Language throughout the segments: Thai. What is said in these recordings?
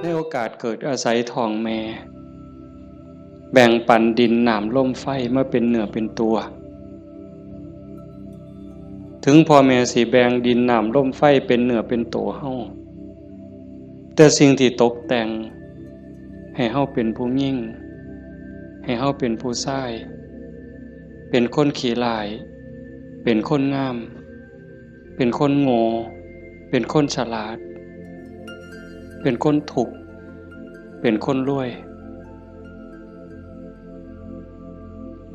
ในโอกาสเกิดอาศัยท้องแม่แบ่งปันดินน้ำลมไฟมาเป็นเนื้อเป็นตัวถึงพ่อแม่สิแบ่งดินน้ำลมไฟเป็นเนื้อเป็นตัวเฮาแต่สิ่งที่ตกแต่งให้เฮาเป็นผู้ยิ่งให้เฮาเป็นผู้ชายเป็นคนขี้ร้ายเป็นคนงามเป็นคนโง่เป็นคนฉลาดเป็นคนถูกเป็นคนรวย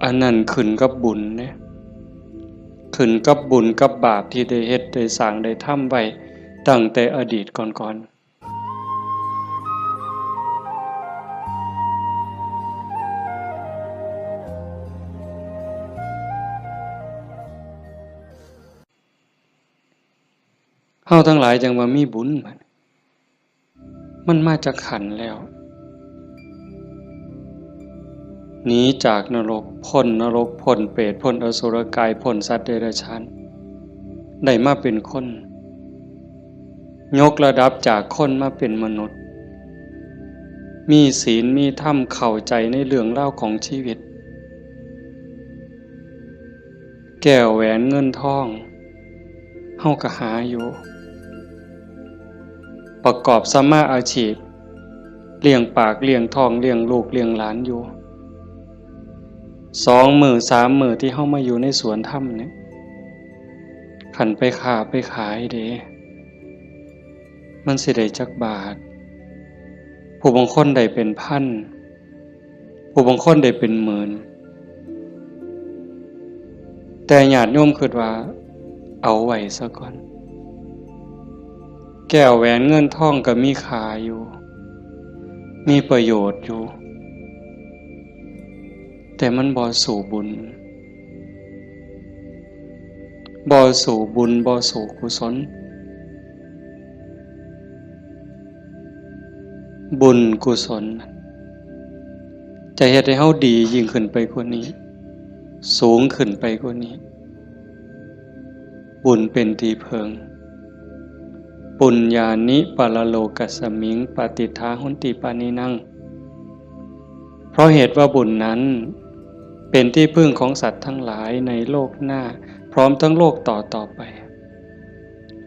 อันนั้นขึ้นกับบุญเนี่ยขึ้นกับบุญกับบาปที่ได้เฮ็ดได้สร้างได้ทำไว้ตั้งแต่อดีตก่อนเฮาทั้งหลายจังว่ามีบุญมันมาจากขันธ์แล้วหนีจากนรกพ้นนรกพ้นเปรตพ้นอสุรกายพ้นสัตว์เดรัจฉานได้มาเป็นคนยกระดับจากคนมาเป็นมนุษย์มีศีลมีธรรมเข้าใจในเรื่องเล่าของชีวิตแก้วแหวนเงินทองเฮาก็หาอยู่ประกอบสัมมาอาชีพเลี้ยงปากเลี้ยงท้องเลี้ยงลูกเลี้ยงหลานอยู่2 มื้อ3 มื้อที่เฮามาอยู่ในสวนธรรมเนี่ยขันไปค้าไปขายเด้มันสิได้จักบาทผู้บางคนได้เป็นพันผู้บางคนได้เป็นหมื่นแต่ญาติโยมคิดว่าเอาไว้ซะก่อนแก้วแหวนเงินทองก็มีค่าอยู่มีประโยชน์อยู่แต่มันบ่สู่บุญบ่สู่บุญบ่สู่กุศลบุญกุศลจะเฮ็ดให้เฮาดียิ่งขึ้นไปกว่านี้สูงขึ้นไปกว่านี้บุญเป็นที่เพิงปุญญานิปะละโลกัสสมิงปฏิทาหุนติปานินังเพราะเหตุว่าบุญนั้นเป็นที่พึ่งของสัตว์ทั้งหลายในโลกหน้าพร้อมทั้งโลกต่อไป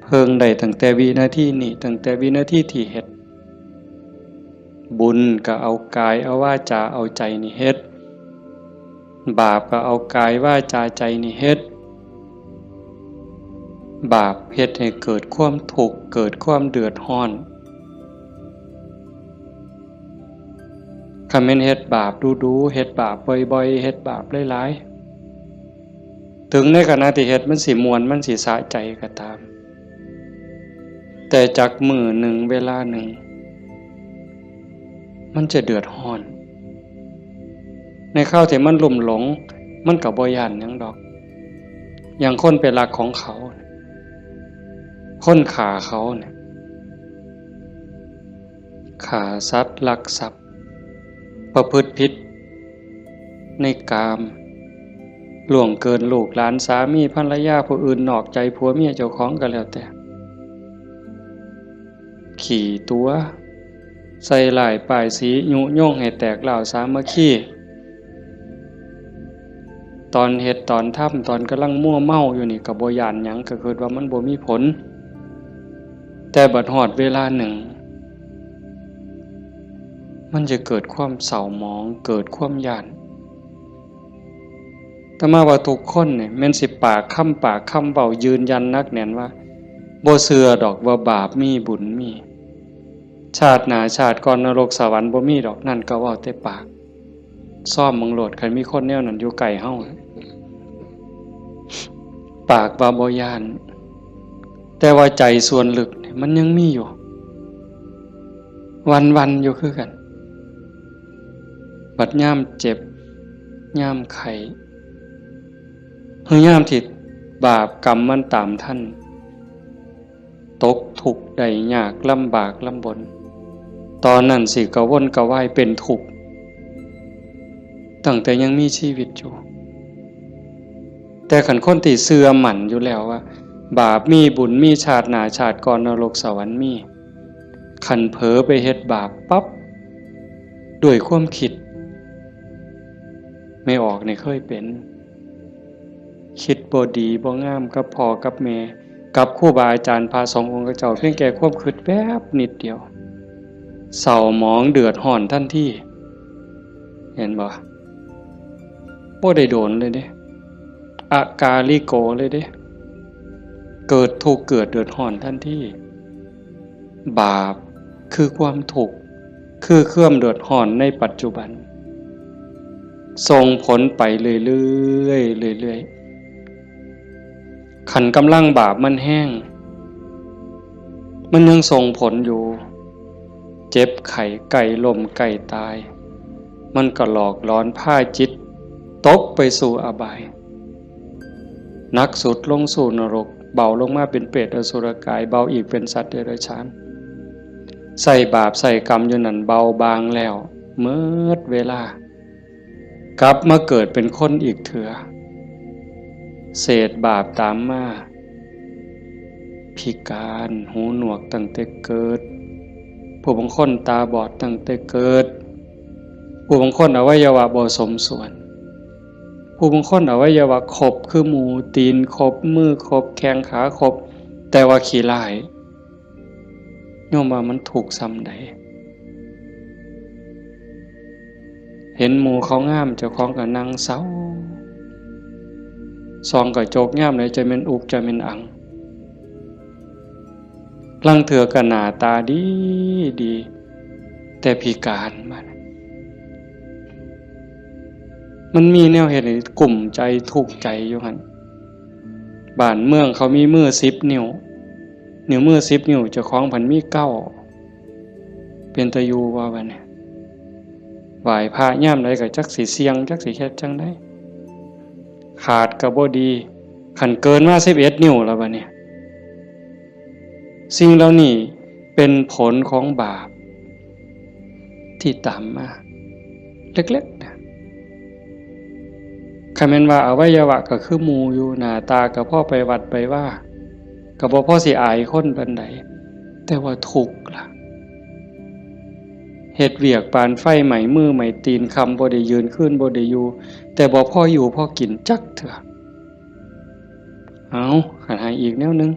เพิงได้ตั้งแต่วินาทีนี้ตั้งแต่วินาทีที่เฮ็ดบุญก็เอากายเอาวาจาเอาใจนี่เฮ็ดบาปก็เอากายวาจาใจนี่เฮ็ดบาปเฮ็ดให้เกิดความทุกข์เกิดความเดือดร้อนคันแม่นเฮ็ดบาปดูๆเฮ็ดบาปบ่อยๆเฮ็ดบาปหลายๆถึงในขณะที่เฮ็ดมันสิม่วนมันสิสะใจก็ตามแต่จักมื้อหนึ่งเวลาหนึ่งมันจะเดือดร้อนในข้าวที่มันลุ่มหลงมันก็บ่ย้านหยังดอกอย่างคนไปรักของเขาคนฆ่าเขาเนี่ยฆ่าสัตว์ลักทรัพย์ประพฤติผิดในกามล่วงเกินลูกหลานสามีภรรยาผู้อื่นนอกใจผัวเมียเจ้าของก็แล้วแต่ขี่ตัวใส่หลายป้ายสียุโย่งให้แตกเหล่าสามัคคีตอนเฮ็ดตอนทำตอนกำลังมั่วเมาอยู่นี่ก็บ่ย้านหยังก็คิดว่ามันบ่มีผลแต่บัดฮอดเวลาหนึ่งมันจะเกิดความเศร้าหมองเกิดความย้านแต่มาว่าทุกคนเนี่ยแม่นสิปากคำเว้ายืนยันนักแน่นว่าบ่เชื่อดอกว่าบาปมีบุญมีชาติหน้าชาติก่อนนรกสวรรค์บ่มีดอกนั่นก็เว้าแต่ปากซ่อมมึงโลดคันมีคนแนวนั้นอยู่ใกล้เฮาปากว่าบ่ย้านแต่ว่าใจส่วนลึกเนี่ยมันยังมีอยู่วันๆอยู่คือกันบัดยามเจ็บยามไข้หรือยามที่บาปกรรมมันตามท่านตกทุกข์ได้ยากลำบากลำบนตอนนั้นสิกระวนกระวายเป็นทุกข์ตั้งแต่ยังมีชีวิตอยู่แต่ขันคนที่เชื่อมั่นอยู่แล้วว่าบาปมีบุญมีชาติหน้าชาติก่อนนรกสวรรค์มี ขันเผลอไปเฮ็ดบาปปั๊บด้วยความคิดไม่ออกในเคยเป็นคิดบ่ดีบ่งามกับพ่อกับแม่กับครูบาอาจารย์พาสององค์เจ้าเพียงแค่ความคิดแป๊บนิดเดียวเศร้าหมองเดือดร้อนทันทีเห็นบ่ได้โดนเลยเด้อากาลิโกเลยเด้เกิดทุกข์เกิดเดือดร้อนทันทีบาปคือความทุกข์คือเครื่องเดือดร้อนในปัจจุบันส่งผลไปเรื่อยๆเรื่อยๆขันกำลังบาปมันแห้งมันยังส่งผลอยู่เจ็บไข้ไก่ล้มไก่ตายมันก็หลอกล้อนพาจิตตกไปสู่อบายหนักสุดลงสู่นรกเบาลงมาเป็นเปรตอสุรกายเบาอีกเป็นสัตว์เดรัจฉานใส่บาปใส่กรรมอยู่นั่นเบาบางแล้วเมื่อเวลากลับมาเกิดเป็นคนอีกเถื่อเศษบาปตามมาพิการหูหนวกตั้งแต่เกิดผู้บางคนตาบอดตั้งแต่เกิดผู้บางคนอวัยวะบ่สมส่วนผู้บางคนอวัยวะครบคือหมูตีนครบมือครบแข้งขาครบแต่ว่าขี้ร้ายโยมว่ามันถูกซ้ำใดเห็นหมูเขางามเจ้าของก็นั่งเศร้าซองก็โจกงามเลยจะเป็นอุกจะเป็นอังลังเถื่อก็หน้าตาดีดีแต่พิการมันมีแนวเหตุให้กลุ่มใจทุกข์ใจอยู่หั่นบ้านเมืองเขามีมือ10 นิ้วนิ้วมือ10 นิ้วเจ้าของพันมี9เป็นตะยูว่าบัดนี้ไหว้พระยามใดก็จักสิเสี่ยงจักสิเฮ็ดจังได๋ขาดก็บ่ดีคันเกินมา11 นิ้วแล้วบัดนี้สิ่งเหล่านี้เป็นผลของบาปที่ตามมาเล็กๆนะคันแม่นว่าอวัยวะก็คือหมู่อยู่หน้าตาก็พอไปวัดไปว่าก็บ่พอสิอายคนปานใดแต่ว่าทุกข์ล่ะเฮ็ดเวียกปานไฟไหม้มือไหม้ตีนคำบ่ได้ยืนขึ้นบ่ได้อยู่แต่บ่พออยู่พอกินจักเถื่อเอาคันให้อีกแนวนึง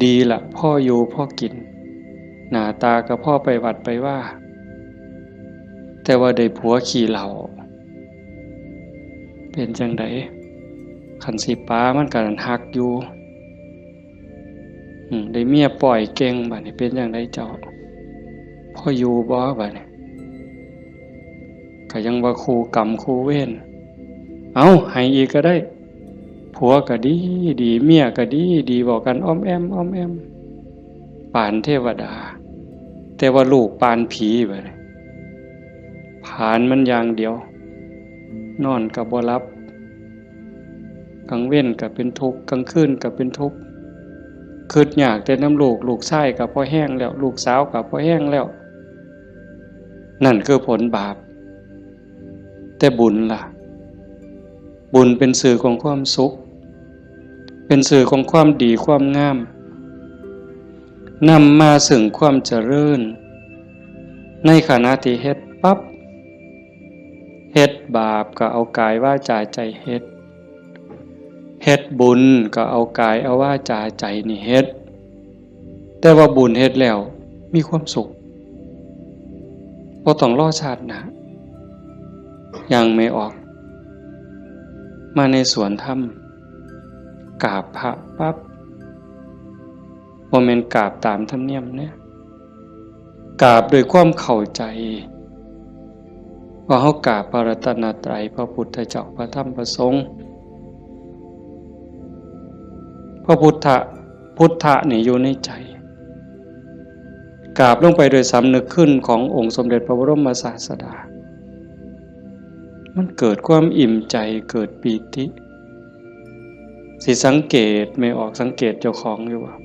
ดีล่ะพ่ออยู่พ่อกินหน้าตาก็พ่อไปวัดไปว่าแต่ว่าได้ผัวขี่เหล้าเป็นจังไดคันสิป้ามันก็หักอยู่ได้เมียปล่อยเก่งบัดนี้เป็นจังไดเจ้าพ่ออยู่บ่บัดนี้ก็ยังว่าคู่กรรมคู่เวรเอาให้อีกก็ได้ผัวก็ดีดีเมียก็ดีดีบอกกันอ้อมแอมอ้อมแอมปานเทวดาแต่ว่าลูกปานผีบัดนี้ผานมันอย่างเดียวนอนก็บ่หลับกลางเว้นก็เป็นทุกข์กลางคืนก็เป็นทุกข์คิดอยากแต่น้ำลูกชายก็พอแห้งแล้วลูกสาวก็พอแห้งแล้วนั่นคือผลบาปแต่บุญล่ะบุญเป็นสื่อของความสุขเป็นสื่อของความดีความงามนำมาซึ่งความเจริญในขณะที่เฮ็ดปั๊บเฮ็ดบาปก็เอากายวาจาใจเฮ็ดบุญก็เอากายเอาวาจาใจนี่เฮ็ดแต่ว่าบุญเฮ็ดแล้วมีความสุขบ่ต้องรอชาติหน้ายังไม่ออกมาในสวนธรรมกราบพระปั๊บบ่แม่นกราบตามธรรมเนียมเนี่ยกราบด้วยความเข้าใจว่าเฮากราบพระรัตนตรัยพระพุทธเจ้าพระธรรมพระสงฆ์พระพุทธะนี่อยู่ในใจกราบลงไปโดยสำนึกขึ้นขององค์สมเด็จพระบรมศาสดามันเกิดความอิ่มใจเกิดปีติสิสังเกตไม่ออกสังเกตเจ้าของอยู่ว่า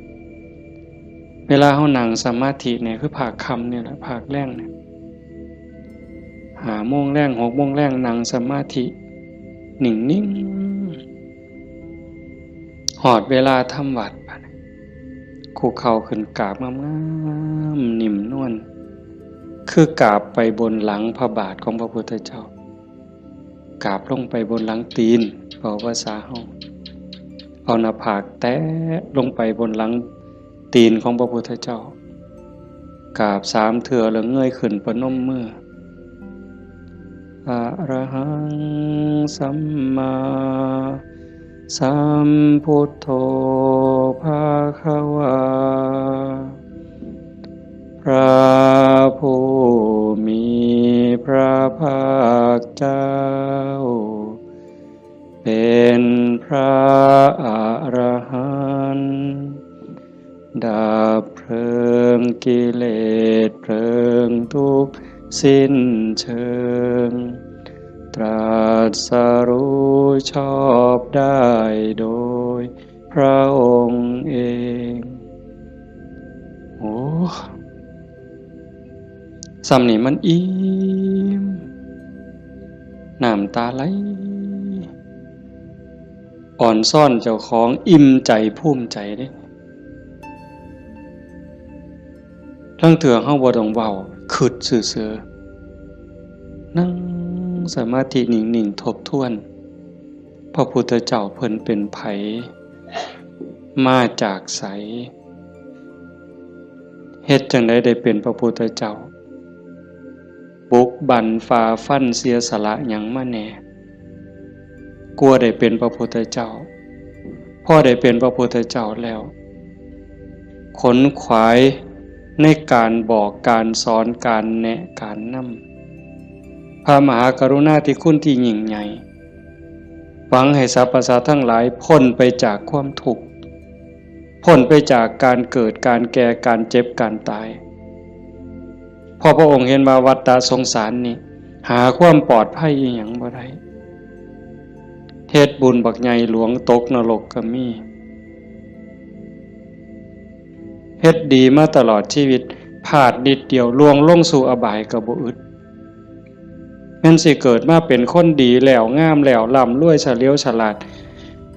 เวลาเฮานั่งสมาธิเนี่ยคือภาคค่ำเนี่ยแหละภาคแรงเนี่ย5 โมงแรง 6 โมงแรงนั่งสมาธินิ่งๆหอดเวลาทำวัด คุกเข่าขึ้นกราบงามๆนิ่มนวลคือกราบไปบนหลังพระบาทของพระพุทธเจ้ากราบลงไปบนหลังตีนเว้าภาษาเฮาเอาหน้าผากแตะลงไปบนหลังตีนของพระพุทธเจ้ากราบ3 เทื่อแล้วเงยขึ้นประนมมืออะระหังสัมมาสัมพุทโธภะคะวาพระผู้มีพระภาคเจ้าเป็นพระอรหันต์ดับเพลิงกิเลสเพลิงทุกข์สิ้นเชิงตรัสรู้ชอบได้โดยพระองค์เองโอ้ซ้ำนี่มันอิ่มน้ำตาไหลอ่อนซ่อนเจ้าของอิ่มใจภูมิใจเด้ทั้งเถื่อเฮาบ่ต้องเว้าคิดซื่อๆนั่งสมาธินิ่งๆทบทวนพระพุทธเจ้าเพิ่นเป็นไผมาจากไสเฮ็ดจังได๋ได้เป็นพระพุทธเจ้าบุกบั่นฝ่าฟันเสียสละหยังมาแหน่กลัวได้เป็นพระพุทธเจ้าพอได้เป็นพระพุทธเจ้าแล้วขนขวายในการบอกการสอนการแนะการนำพระมหากรุณาธิคุณที่ยิ่งใหญ่หวังให้สรรพสัตว์ทั้งหลายพ้นไปจากความทุกข์พ้นไปจากการเกิดการแก่การเจ็บการตายพอพระองค์เห็นว่าวัฏฏะสงสารนี้หาความปลอดภัยอีหยังบ่ได้เฮ็ดบุญบักใหญ่หลวงตกนรกก็มีเฮ็ดดีมาตลอดชีวิตพลาดนิดเดียวล่วงลงสู่อบายก็บ่อึดแม่นสิเกิดมาเป็นคนดีแล้วงามแล้วร่ำรวยเฉลียวฉลาด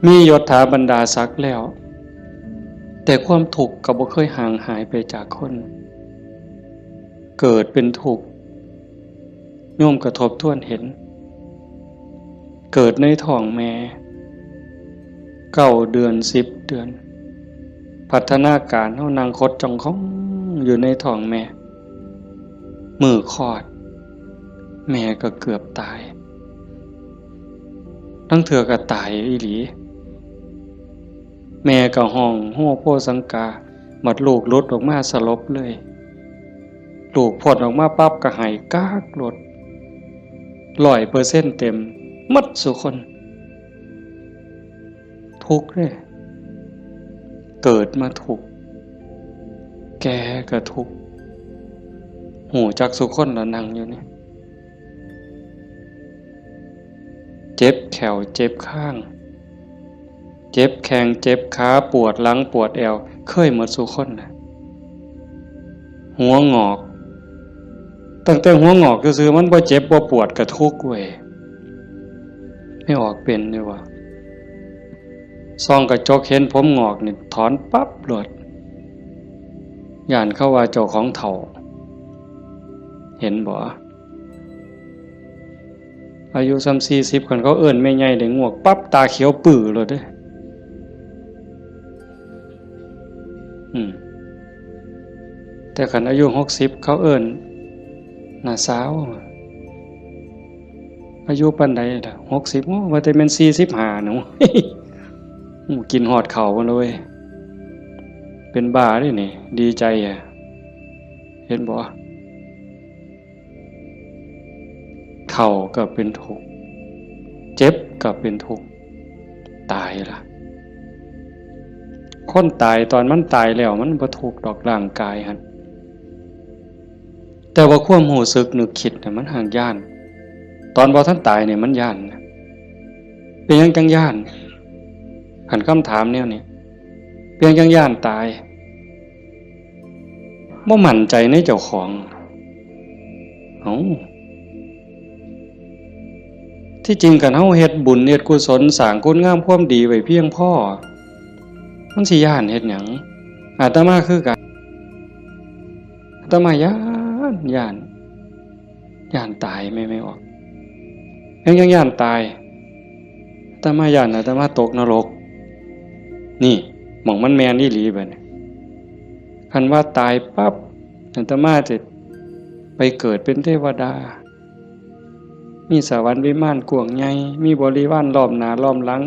มียศถาบรรดาศักดิ์แล้วแต่ความทุกข์ก็บ่เคยห่างหายไปจากคนเกิดเป็นทุกข์โยมกระทบทวนเห็นเกิดในท้องแม่9 เดือน10 เดือนพัฒนาการเฮานั่งคดจ้องของอยู่ในท้องแม่มือคลอดแม่ก็เกือบตายทั้งเถื่อก็ตายอีหลีแม่ก็ห้องโฮโพสังกาหมดลูกหลุดออกมาสลบเลยลูกพดออกมาปั๊บก็หายกากหลด100%เต็มหมดสุคนทุกข์เลยเกิดมาทุกข์แก่ก็ทุกข์หูจักสุคนแล้วนั่งอยู่นี่เจ็บแขวเจ็บข้างเจ็บแข้งเจ็บขาปวดหลังปวดเอวเคยหมดสุคนนะหัวงอกตั้งแต่หัวงอกก็คือมันบ่เจ็บบ่ปวดก็ทุกข์เว้ยไม่ออกเป็นเลยว่ะซองกระจกเห็นผมงอกนี่ถอนปั๊บโลดย่านเข้าว่าเจ้าของเฒ่าเห็นบ่อายุ40คนเขาเอิ้นแม่ใหญ่ได้งวกปั๊บตาเขียวปื้อโลดเด้แต่คันอายุ60เขาเอิ้นน่าสาวอายุปานใดล่ะ60ว่าแต่แม่น45หนู กินฮอดข้าวบ่เลยเป็นบ้าเด้นี่ดีใจอ่ะเห็นบ่เฒ่าก็เป็นทุกข์เจ็บก็เป็นทุกข์ตายล่ะคนตายตอนมันตายแล้วมันบ่ทุกข์ดอกร่างกายหั่นแต่ว่าความรู้สึกนึกคิดน่ะมันห่างย่านตอนบ่ทันตายเนี่ยมันย่านเป็นหยังจังย่านคันคำถามแนวนี้เป็นหยังจังย่านตายบ่มั่นใจในเจ้าของที่จริงคันเฮาเฮ็ดบุญเฮ็ดกุศลสร้างคุณงามความดีไว้เพียงพอมันสิย่านเฮ็ดหยัง อาตมาคือกันอาตมาย่านตายไม่ออกยังย่านตายอาตมาย่านอาตมาตกนรกนี่หม่องมันแมนอีหลีบัดนี้คันว่าตายปั๊บอาตมาจะไปเกิดเป็นเทวดามีสวรรค์วิมานกว้างใหญ่มีบริวารล้อมหน้าล้อมหลัง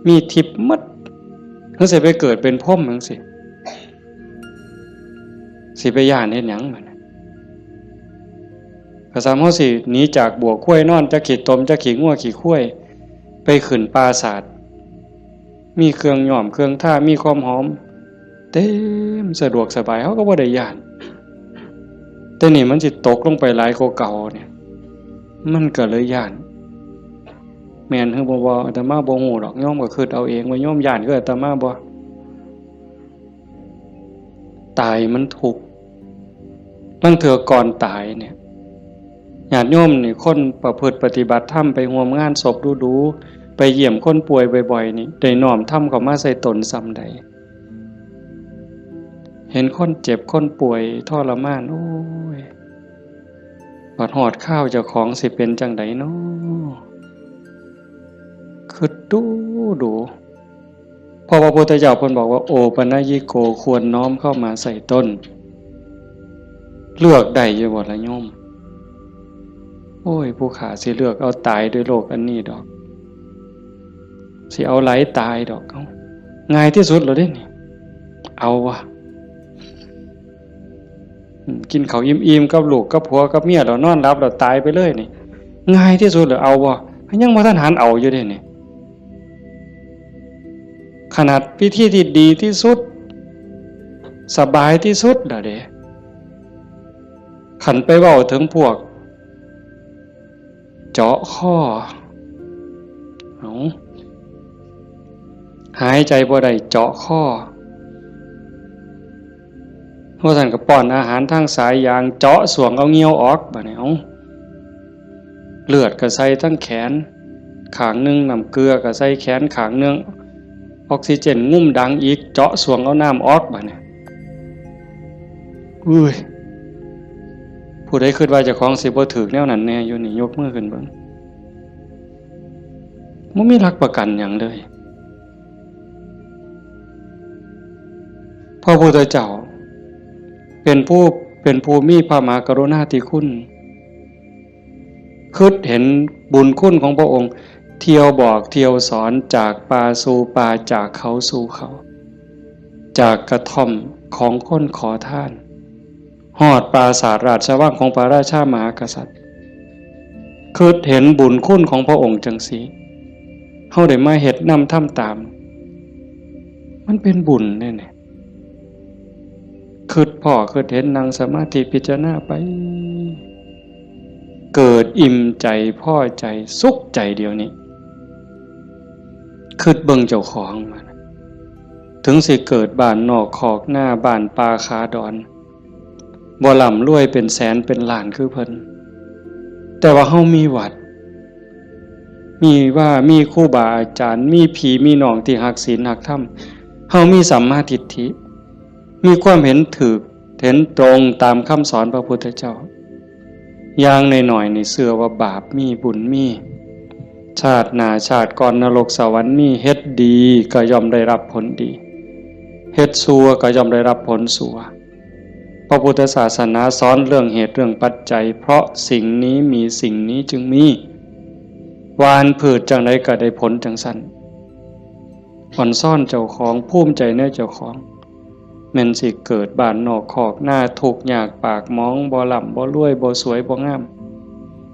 มีทิพย์หมดจังสิไปเกิดเป็นพรหมจังสิไปย่านเฮ็ดหยังบัดนี้ก็สามเฮาสิหนีจากบ่วข้วยนอนจักขี้ตมจักขี้งัวขี้ข้วยไปขึ้นปราสาทมีเครื่องหอมเครื่องท่ามีความหอมเต็มสะดวกสบายเฮาก็บ่ได้ย่านแต่นี่มันสิตกลงไปหลายกว่าเก่าเนี่ยมันก็เลยย่านแม่นคือบ่อาตมาบ่ฮู้ดอกโยมก็คิดเอาเองว่าโยมย่านคืออาตมาบ่ตายมันทุกข์ลางเทื่อก่อนตายเนี่ยญาติโยมนี่คนประพฤติปฏิบัติธรรมไปร่วมงานศพดูๆไปเยี่ยมคนป่วยบ่อยๆนี่ได้น้อมธรรมเข้ามาใส่ตนซ้ำใดเห็นคนเจ็บคนป่วยทรมานโอ้ยบัดฮอดข้าวเจ้าของสิเป็นจังไดน้อคือดูพอพระพุทธเจ้าเพิ่นบอกว่าโอปัญญิโกควรน้อมเข้ามาใส่ต้นเลือกได้อยู่บ่ล่ะโยมโอ้ยผู้ขาสิเลือกเอาตายด้วยโรคอันนี้ดอกสิเอาไหลตายดอกเอาง่ายที่สุดแล้วเด้นี่เอาวะกินข้าวอิ่มๆกับลูกกับผัวกับเมียแล้วนอนหลับแล้วตายไปเลยนี่ง่ายที่สุดแล้วเอาบ่ยังบ่ทันหันเอาอยู่เด้นี่ขนาดพิธีที่ดีที่สุดสบายที่สุดล่ะเด้ขันไปเว้าถึงพวกเจาะข้อหายใจบ่ได้เจาะข้อพวกท่านก็ป้อนอาหารทางสายยางเจาะสวงเอาเงี้ยวออกบัดนี้เลือดก็ใส่ทั้งแขนข้างนึงน้ำเกลือก็ใส่แขนข้างนึงออกซิเจนงุ่มดังอีกเจาะสวงเอาน้ำออกบัดนี้อุ้ยผู้ใดคิดว่าเจ้าของสิบ่ถูกแนวนั้นแน่อยู่นี่ยกมือขึ้นเบิ่งบ่มีหลักประกันหยังเลยพระพุทธเจ้าเป็นผู้มีพระมหากรุณาธิคุณคิดเห็นบุญคุณของพระองค์เที่ยวบอกเที่ยวสอนจากป่าสู่ป่าจากเขาสู่เขาจากกระท่อมของคนขอทานฮอดปราสาทราชวังของพระราชามหากษัตริย์คิดเห็นบุญคุณของพระองค์จังซี่เฮาได้มาเฮ็ดนำทำตามมันเป็นบุญแน่ๆคิดพ่อคิดเห็นนั่งสมาธิพิจารณาไปเกิดอิ่มใจพอใจสุขใจเดียวนี้คิดเบิ่งเจ้าของมันถึงสิเกิดบ้านนอกคอกหน้าบ้านป่าคาดอนบ่ร่ำรวยเป็นแสนเป็นล้านคือเพิ่นแต่ว่าเฮามีวัดมีครูบาอาจารย์มีพี่มีน้องที่รักศีลรักธรรมเฮามีสัมมาทิฏฐิมีความเห็นถูกเห็นตรงตามคำสอนพระพุทธเจ้าอย่างน้อยๆนี่เชื่อว่าบาปมีบุญมีชาติหน้าชาติก่อนนรกสวรรค์มีเฮ็ดดีก็ย่อมได้รับผลดีเฮ็ดชั่วก็ย่อมได้รับผลชั่วพระพุทธศาสนาสอนเรื่องเหตุเรื่องปัจจัยเพราะสิ่งนี้มีสิ่งนี้จึงมีหวานพืชจังไดก็ได้ผลจังซั่นอ่อนซ่อนเจ้าของภูมิใจในเจ้าของแม่นสิเกิดบ้านนอกคอกหน้าทุกข์ยากปากหมองบ่ร่ำบ่รวยบ่สวยบ่งาม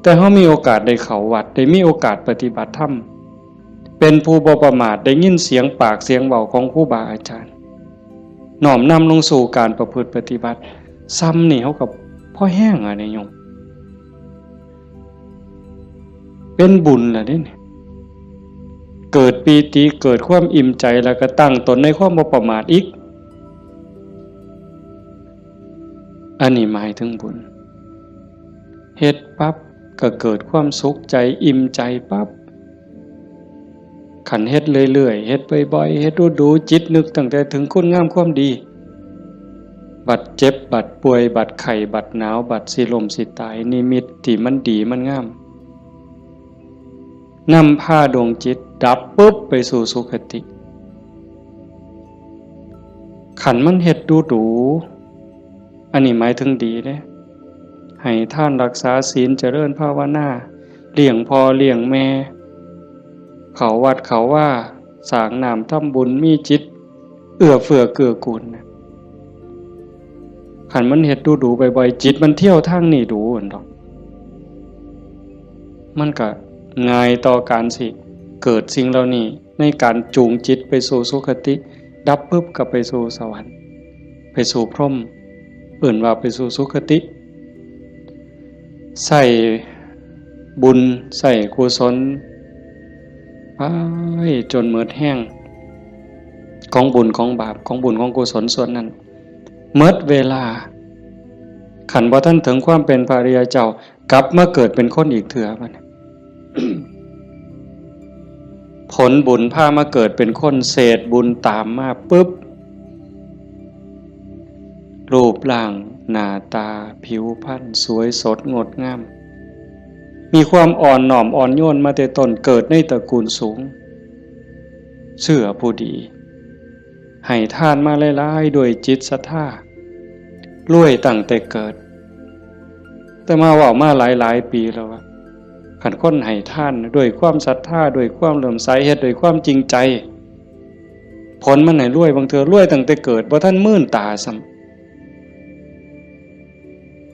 แต่เฮามีโอกาสได้เข้าวัดได้มีโอกาสปฏิบัติธรรมเป็นผู้บ่ประมาทได้ยินเสียงปากเสียงเว้าของครูบาอาจารย์น้อมนำลงสู่การประพฤติปฏิบัติซ้ำนี่เฮากับพ่อแห้งอ่ะเนี่ยโยมเป็นบุญล่ะนี่เกิดปีติเกิดความอิ่มใจแล้วก็ตั้งตนในความบ่ประมาทอีกอันนี้หมายถึงบุญเฮ็ดปั๊บก็เกิดความสุขใจอิ่มใจปั๊บขันเฮ็ดเรื่อยๆเฮ็ดบ่อยๆเฮ็ดดูๆจิตนึกตั้งแต่ถึงคุณงามความดี บัดเจ็บบัดป่วยบัดไข้บัดหนาวบัดสิลมสิตายนิมิตที่มันดีมันงามนำพาดวงจิตดับปุ๊บไปสู่สุคติขันมันเฮ็ดดูอันนี้หมายถึงดีเด้ให้ท่านรักษาศีลเจริญภาวนาเลี้ยงพ่อเลี้ยงแม่เขาวัดเขาว่าสร้างน้ำทำบุญมีจิตเอื้อเฟื้อเกื้อกูลขันมันเฮ็ดดูบ่อยๆจิตมันเที่ยวทางนี้ดูอันดอกมันก็ง่ายต่อการสิเกิดสิ่งเหล่านี้ในการจูงจิตไปสู่สุคติดับปุ๊บก็ไปสู่สวรรค์ไปสู่พรหมเอื่นว่าไปสู่สุคติใส่บุญใส่กุศลไปจนหมดแห้งของบุญของบาปของบุญของกุศลส่วนนั้นหมดเวลาขันบ่ท่านถึงความเป็นพระอริยเจ้ากลับมาเกิดเป็นคนอีกเถื่อบัดนี้ ผลบุญพามาเกิดเป็นคนเศษบุญตามมาปุ๊บรูปร่างหน้าตาผิวพรรณสวยสดงดงามมีความอ่อนน้อมอ่อนโยนมาแต่ต้นเกิดในตระกูลสูงเชื่อผู้ดีให้ทานมาหลายๆด้วยจิตศรัทธารวยตั้งแต่เกิดแต่มาว่ามาหลายปีแล้วว่าขันคนให้ท่านด้วยความศรัทธาด้วยความเลื่อมใสเฮ็ดด้วยความจริงใจผลมันให้รวยบางเทื่อรวยตั้งแต่เกิดบ่ทันมื่นตาซ้ำ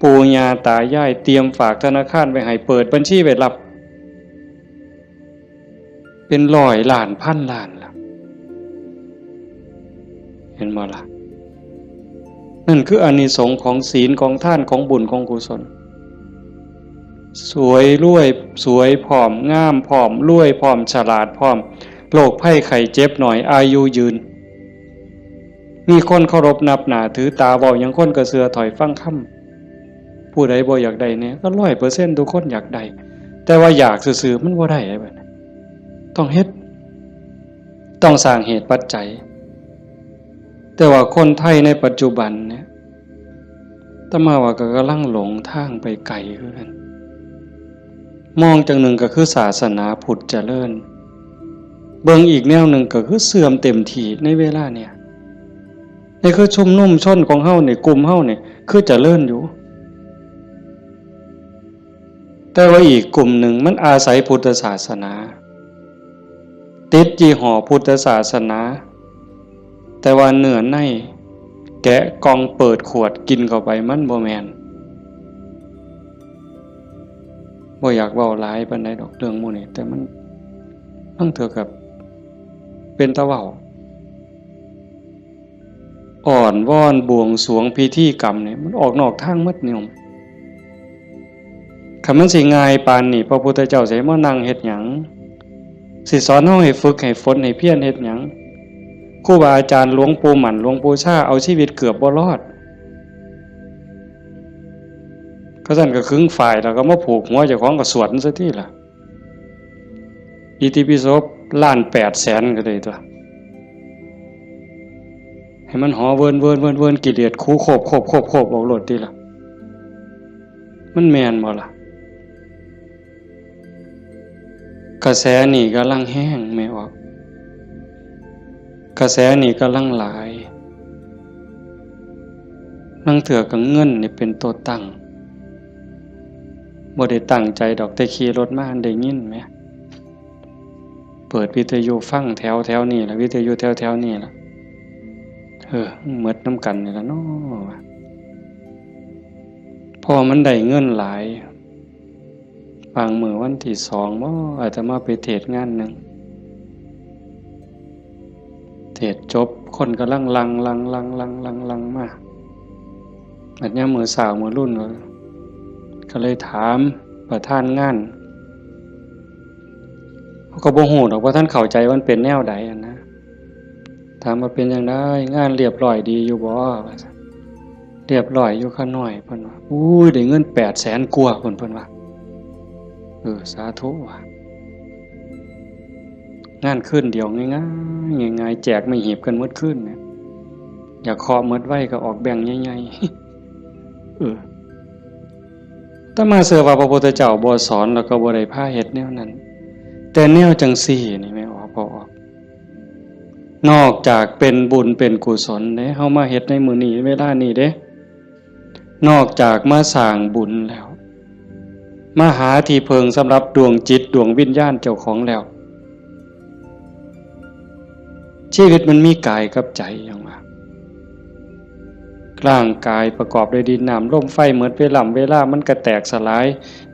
ปู่ย่าตายายเตรียมฝากธนาคารไว้ให้เปิดบัญชีไว้รับเป็นร้อยล้านพันล้านล่ะเห็นบ่ล่ะนั่นคืออานิสงส์ของศีลของทานของบุญของกุศลสวยรวยสวยผอมงามผอมรวยผอมฉลาดผอมโรคภัยไข้เจ็บหน่อยอายุยืนมีคนเคารพนับหน้าถือตาเว้าหยังคนก็เชื่อถอยฟังคำผู้ใดบ่อยากได้เนี่ยก็ 100% ทุกคนอยากได้แต่ว่าอยากซื่อๆมันบ่ได้บัดนี้ต้องเฮ็ดต้องสร้างเหตุปัจจัยแต่ว่าคนไทยในปัจจุบันเนี่ยอาตมาว่าก็กำลังหลงทางไปไกลคือกันมองจังหนึ่งก็คือศาสนาพุทธเจริญเบิ่งอีกแนวหนึ่งก็คือเสื่อมเต็มทีในเวลาเนี่ยนี่คือชุมนุมชนของเฮาเนี่ยกลุ่มเฮาเนี่ยคือเจริญอยู่แต่ว่าอีกกลุ่มหนึ่งมันอาศัยพุทธศาสนาติดยี่ห้อพุทธศาสนาแต่ว่าเนื้อในแกะกล่องเปิดขวดกินเข้าไปมันบ่แม่นบ่อยากเว้าหลายปานใดดอกเรื่องหมู่นี้แต่มันต้องเถือกับเป็นตะเว้าอ่อนวอนบวงสรวงพิธีกรรมนี่มันออกนอกทางหมดนิยมคันมันสิง่ายปานนี้พระพุทธเจ้าสิมานั่งเฮ็ดหยังสิสอนเฮาให้ฝึกให้ฝนให้เพียรเฮ็ดหยังครูบาอาจารย์หลวงปู่หมั่นหลวงปู่ชาเอาชีวิตเกือบบ่รอดก็สั่นก็ครึ่งฝ่ายแล้วก็มาผูกหัวเจ้าของก็สวดซะทีล่ะอิติปิโส1,800,000ก็ได้ตัวให้มันหอเวินกิเลสคูโคบเอาโลดติล่ะมันแม่นบ่ล่ะกระแสนี่กำลังแห้งแม่ออกกระแสนี่กำลังหลายนั่งเถื่อกับเงินนี่เป็นตัวตั้งบ่ได้ตั้งใจดอกแต่ขี่รถมาได้ยินไหมเปิดวิทยุฟังแถวนี่ล่ะวิทยุแถวนี่ล่ะหมดน้ำกันนี่ล่ะเนาะพอมันได้เงินหลายบางมื้อวันที่2บ่อาตมาไปเทศงานนึงเทศจบคนกำลังลังมาอันนี้มือสาวมือรุ่นก็เลยถามประธานงานเขาก็บ่ฮู้ดอกว่าท่านเข้าใจว่ามันเป็นแนวใดนะถามว่าเป็นจังได๋งานเรียบร้อยดีอยู่บ่เรียบร้อยอยู่ค่าน้อยเพิ่นว่าอุ้ยได้เงิน800,000กว่าเพิ่นว่าสาธุว่ะงานคืนเดียวง่ายๆแจกไม่หีบกันหมดคืนเนี่ย อยากเคาะเมิดไว้ก็ออกแบ่งใหญ่ๆถ้ามาเสือว่าพระพุทธเจ้าบ่สอนแล้วก็บ่ได้พาเฮ็ดแนวนั้นแต่แนวจังซี่นี่แม่ออกบ่ออกนอกจากเป็นบุญเป็นกุศลเด้เฮามาเฮ็ดในมื้อนี้เวลานี้เด้นอกจากมาสร้างบุญแล้วมาหาที่เพิงสำหรับดวงจิตดวงวิญญาณเจ้าของแล้วชีวิตมันมีกายกับใจอย่างว่าร่างกายประกอบด้วยดินน้ำลมไฟเหมือนเวลามันก็แตกสลาย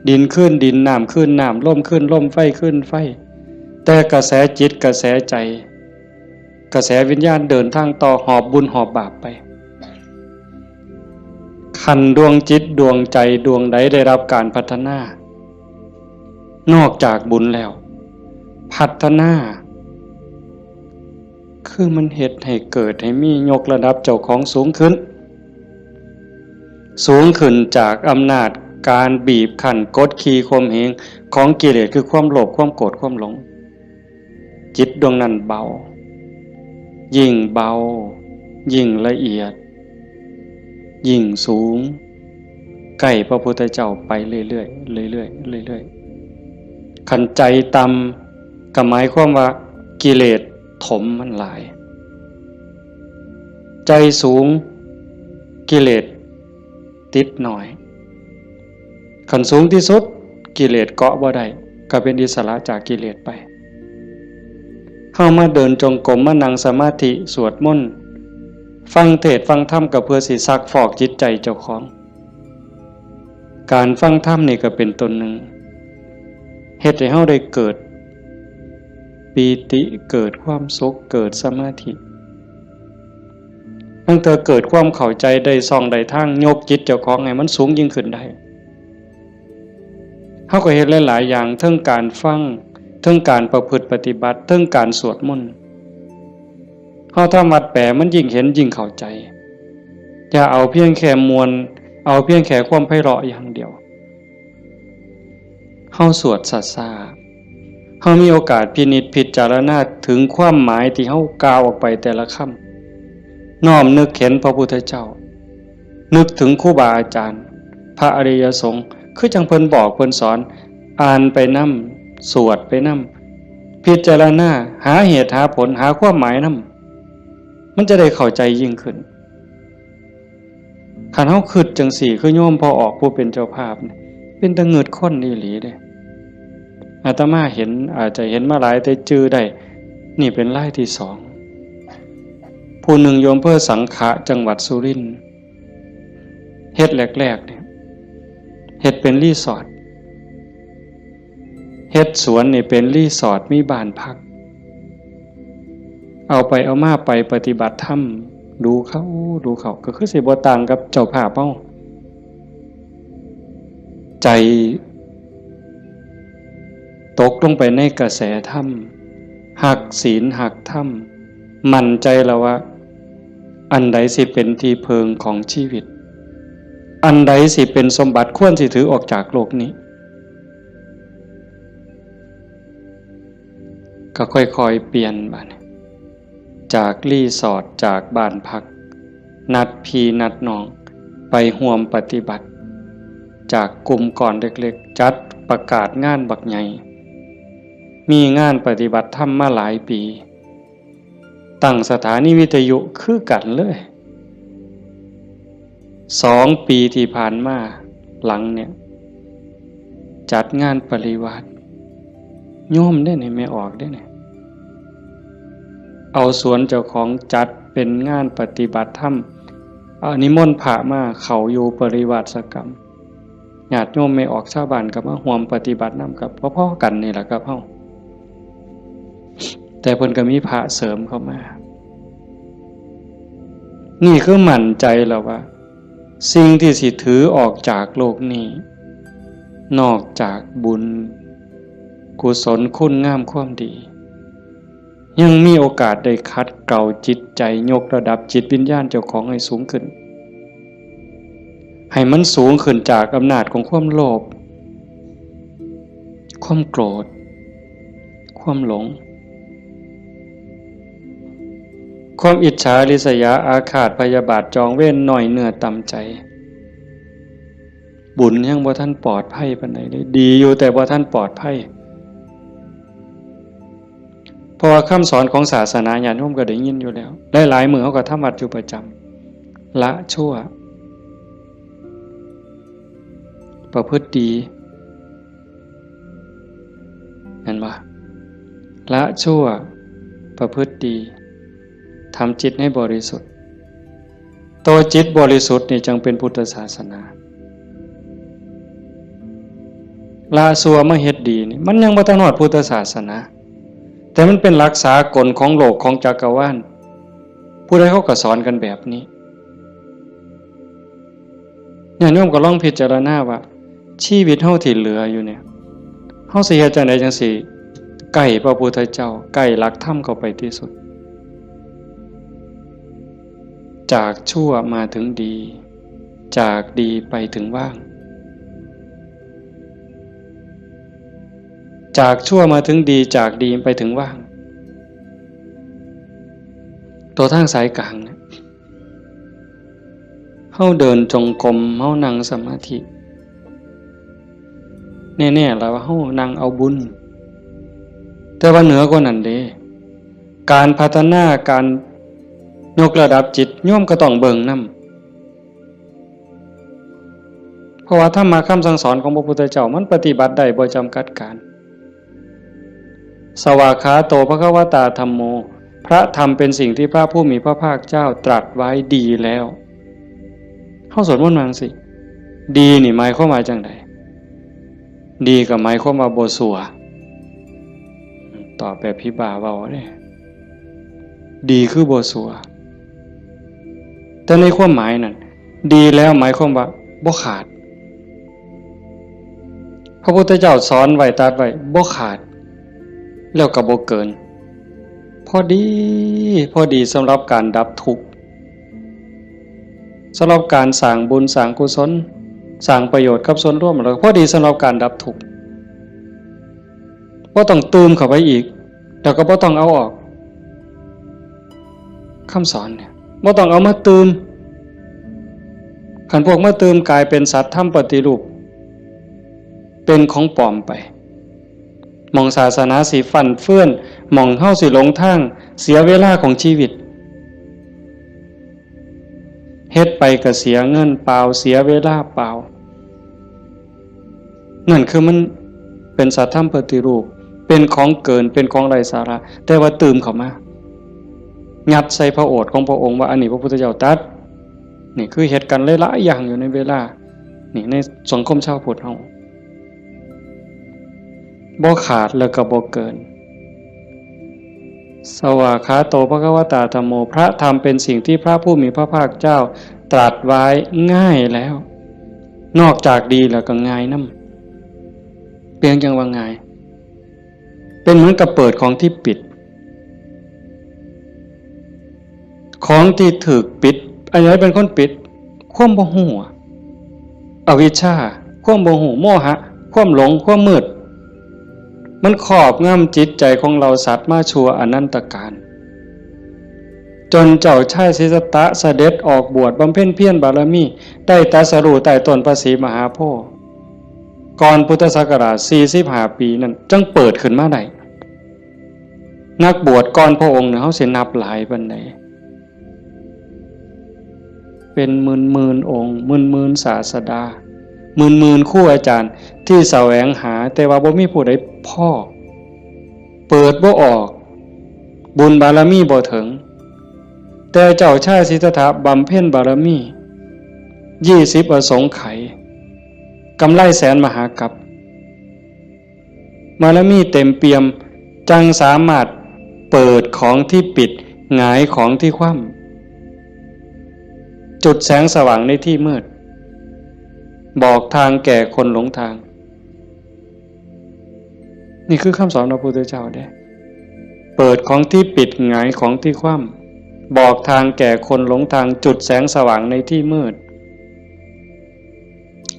ดินขึ้นดินน้ำขึ้นน้ำลมขึ้นลมไฟขึ้นไฟแต่กระแสจิตกระแสใจกระแสวิญญาณเดินทางต่อหอบบุญหอบบาปไปขันดวงจิตดวงใจดวงใดได้รับการพัฒนานอกจากบุญแล้วพัฒนาคือมันเฮ็ดให้เกิดให้มียกระดับเจ้าของสูงขึ้นจากอำนาจการบีบคั้นกดขี่ข่มเหงของกิเลสคือความโลภความโกรธความหลงจิตดวงนั้นเบายิ่งเบายิ่งละเอียดยิ่งสูงใกล้พระพุทธเจ้าไปเรื่อยๆเรื่อยๆเรื่อยๆขันใจต่ำก็หมายความว่ากิเลสถมมันหลายใจสูงกิเลสติดหน่อยขันสูงที่สุดกิเลสเกาะบ่ได้ก็เป็นอิสระจากกิเลสไปเข้ามาเดินจงกรมมานั่งสมาธิสวดมนต์ฟังเทศน์ฟังธรรมก็เพื่อสิซักฟอกจิตใจเจ้าของการฟังธรรมนี่ก็เป็นตนหนึ่งเฮ็ดให้เฮาได้เกิดปีติเกิดความสุขเกิดสมาธิตั้งแต่เกิดความเข้าใจได้ส่องได้ทางยกจิตเจ้าของให้มันสูงยิ่งขึ้นได้เฮาก็เฮ็ดหลายๆอย่างทั้งการฟังทั้งการประพฤติปฏิบัติทั้งการสวดมนต์เฮาทำวัดแปลมันยิ่งเห็นยิ่งเข้าใจอย่าเอาเพียงแค่มวลเอาเพียงแค่ความไพเราะอย่างเดียวเฮาสวดซ่าๆเฮามีโอกาสพินิจพิจารณาถึงความหมายที่เฮากล่าวออกไปแต่ละคำน้อมนึกเห็นพระพุทธเจ้านึกถึงครูบาอาจารย์พระอริยสงฆ์คือจังเพิ่นบอกเพิ่นสอนอ่านไปนำสวดไปนำพิจารณาหาเหตุหาผลหาความหมายนำมันจะได้เข้าใจยิ่งขึ้นคันเฮาคิดจังสี่คือโยมพอออกผู้เป็นเจ้าภาพเป็นตะเงิดคนอีหลีเด้อาตมาเห็นอาจจะเห็นมาหลายแต่จื้อได้นี่เป็นรายที่สองผู้หนึ่งโยมเพื่อสังขะจังหวัดสุรินทร์เฮ็ดแรกๆเนี่ยเฮ็ดเป็นรีสอร์ทเฮ็ดสวนนี่เป็นรีสอร์ทมีบ้านพักเอาไปเอามาไปปฏิบัติธรรมดูเขาก็คือสิบ่ต่างกับเจ้าภาพเฮาใจตกลงไปในกระแสธรรมหักศีลหักธรรมมั่นใจแล้วว่าอันใดสิเป็นที่เพิงของชีวิตอันใดสิเป็นสมบัติควรสิถือออกจากโลกนี้ก็ค่อยๆเปลี่ยนบัดจากรีสอร์ทจากบ้านพักนัดพี่นัดน้องไปร่วมปฏิบัติจากกลุ่มก่อนเล็กๆจัดประกาศงานบักใหญ่มีงานปฏิบัติธรรมมาหลายปีตั้งสถานีวิทยุคือกันเลย2 ปีที่ผ่านมาหลังเนี่ยจัดงานปริวาสโยมได้ไหนไม่ออกได้ไหนเอาสวนเจ้าของจัดเป็นงานปฏิบัติธรรมนิมนต์พระมาเขาอยู่ปริวาสกรรมญาติโยมไม่ออกชาวบ้านกับมาร่วมปฏิบัตินำกับพ่อๆกันนี่แหละครับเฮาแต่เพิ่นก็มีพระเสริมเข้ามานี่คือมั่นใจแล้วว่าสิ่งที่สิถือออกจากโลกนี้นอกจากบุญกุศลคุณงามความดียังมีโอกาสได้คัดเกลาจิตใจยกระดับจิตวิญญาณเจ้าของให้สูงขึ้นให้มันสูงขึ้นจากอำนาจของความโลภความโกรธความหลง ความอิจฉาริษยาอาฆาตพยาบาทจองเว้นหน่อยเนื้อต่ำใจบุญยังบ่ท่านปลอดภัยปานใดเลยดีอยู่แต่บ่ท่านปลอดภัยเพราะว่าคำสอนของศาสนาญาติโยมก็ได้ยินอยู่แล้วหลายๆมื้อเขาก็ทำวัดอยู่ประจำละชั่วประพฤติดีเห็นบ่ละชั่วประพฤติดีทำจิตให้บริสุทธิ์ตัวจิตบริสุทธิ์นี่จึงเป็นพุทธศาสนาละชั่วมาเฮ็ดดีนี่มันยังบ่ทันฮอดพุทธศาสนาแต่มันเป็นหลักษากลของโลกของจักรวาลผู้ใดเขาก็สอนกันแบบนี้เนี่ยโยมก็ลองพิจารณาว่าชีวิตเฮาที่เหลืออยู่เนี่ยเฮาสิเฮ็ดจังได๋จังสิใกล้พระพุทธเจ้าใกล้หลักธรรมเข้าไปที่สุดจากชั่วมาถึงดีจากดีไปถึงว่างจากชั่วมาถึงดีจากดีไปถึงว่างตัวทางสายกลางเนี่ยเฮาเดินจงกรมเฮานั่งสมาธิแน่ๆแล้วว่าเฮานั่งเอาบุญแต่ว่าเหนือกว่านั้นเด้การพัฒนาการยกระดับจิตโยมก็ต้องเบิ่งนำเพราะว่าธรรมะคำสั่งสอนของพระพุทธเจ้ามันปฏิบัติได้บ่จำกัดการสวากขาโตภควตาธัมโมพระธรรมเป็นสิ่งที่พระผู้มีพระภาคเจ้าตรัสไว้ดีแล้วเฮาสวดมนต์ว่าจังซี่ดีนี่หมายความว่าจังได๋ดีก็หมายความว่าบ่ชั่วตอบแบบพี่บ่าเว้าเด้ดีคือบ่ชั่วแต่ในความหมายนั้นดีแล้วหมายความว่าบ่ขาดพระพุทธเจ้าสอนไว้ตรัสไว้บ่ขาดแล้วก็บ่เกินพอดีสำหรับการดับทุกข์สำหรับการสร้างบุญสร้างกุศลสร้างประโยชน์กับส่วนรวมแล้วพอดีสำหรับการดับทุกข์บ่ต้องเติมเข้าไปอีกแล้วก็บ่ต้องเอาออกคำสอนเนี่ยบ่ต้องเอามาเติมคันพวกมาเติมกลายเป็นสัตว์ทำปฏิรูปเป็นของปลอมไปมองศาสนาสิฟั่นเฟื่อนมองเฮาสิหลงทางเสียเวลาของชีวิตเฮ็ดไปก็เสียเงินเปล่าเสียเวลาเปล่านั่นคือมันเป็นสัตว์ทำปฏิรูปเป็นของเกินเป็นของไร้สาระแต่ว่าเติมเข้ามางัดใส่พระโอษฐ์ของพระองค์ว่าอันนี้พระพุทธเจ้าตรัสนี่คือเหตุการณ์หลายๆอย่างอยู่ในเวลานี่ในสังคมชาวพุทธเฮาบ่ขาดแล้วก็บ่เกินสวากขาโตภควตาธัมโมพระธรรมเป็นสิ่งที่พระผู้มีพระภาคเจ้าตรัสไว้ง่ายแล้วนอกจากดีแล้วก็ง่ายนำเพียงจังว่าง่ายเป็นเหมือนกับเปิดของที่ปิดของที่ถูกปิดอันไหนเป็นคนปิดความบ่ฮู้อวิชชาความบ่ฮู้โมหะความหลงความมืดมันครอบงำจิตใจของเราสัตว์มาชั่วอนันตกาลจนเจ้าชายสิทธัตถะเสด็จออกบวชบำเพ็ญเพียรบารมีได้ตรัสรู้ใต้ต้นพระศรีมหาโพธิ์ก่อนพุทธศักราช45ปีนั้นจึงเปิดขึ้นมาได้นักบวชก่อนพระองค์เนี่ยเฮาสินับหลายปานใดเป็นหมื่นองค์หมื่นศาสดาหมื่นครูอาจารย์ที่แสวงหาแต่ว่าบ่มีผู้ใดพอเปิดบ่ออกบุญบารมีบ่ถึงแต่เจ้าชายสิทธัตถะบำเพ็ญบารมี20อสงไขยกำไรแสนมหากัปบารมีเต็มเปี่ยมจังสามารถเปิดของที่ปิดหงายของที่คว่ำจุดแสงสว่างในที่มืดบอกทางแก่คนหลงทางนี่คือคำสอนของพระพุทธเจ้าเด้เปิดของที่ปิดหงายของที่คว่ำบอกทางแก่คนหลงทางจุดแสงสว่างในที่มืด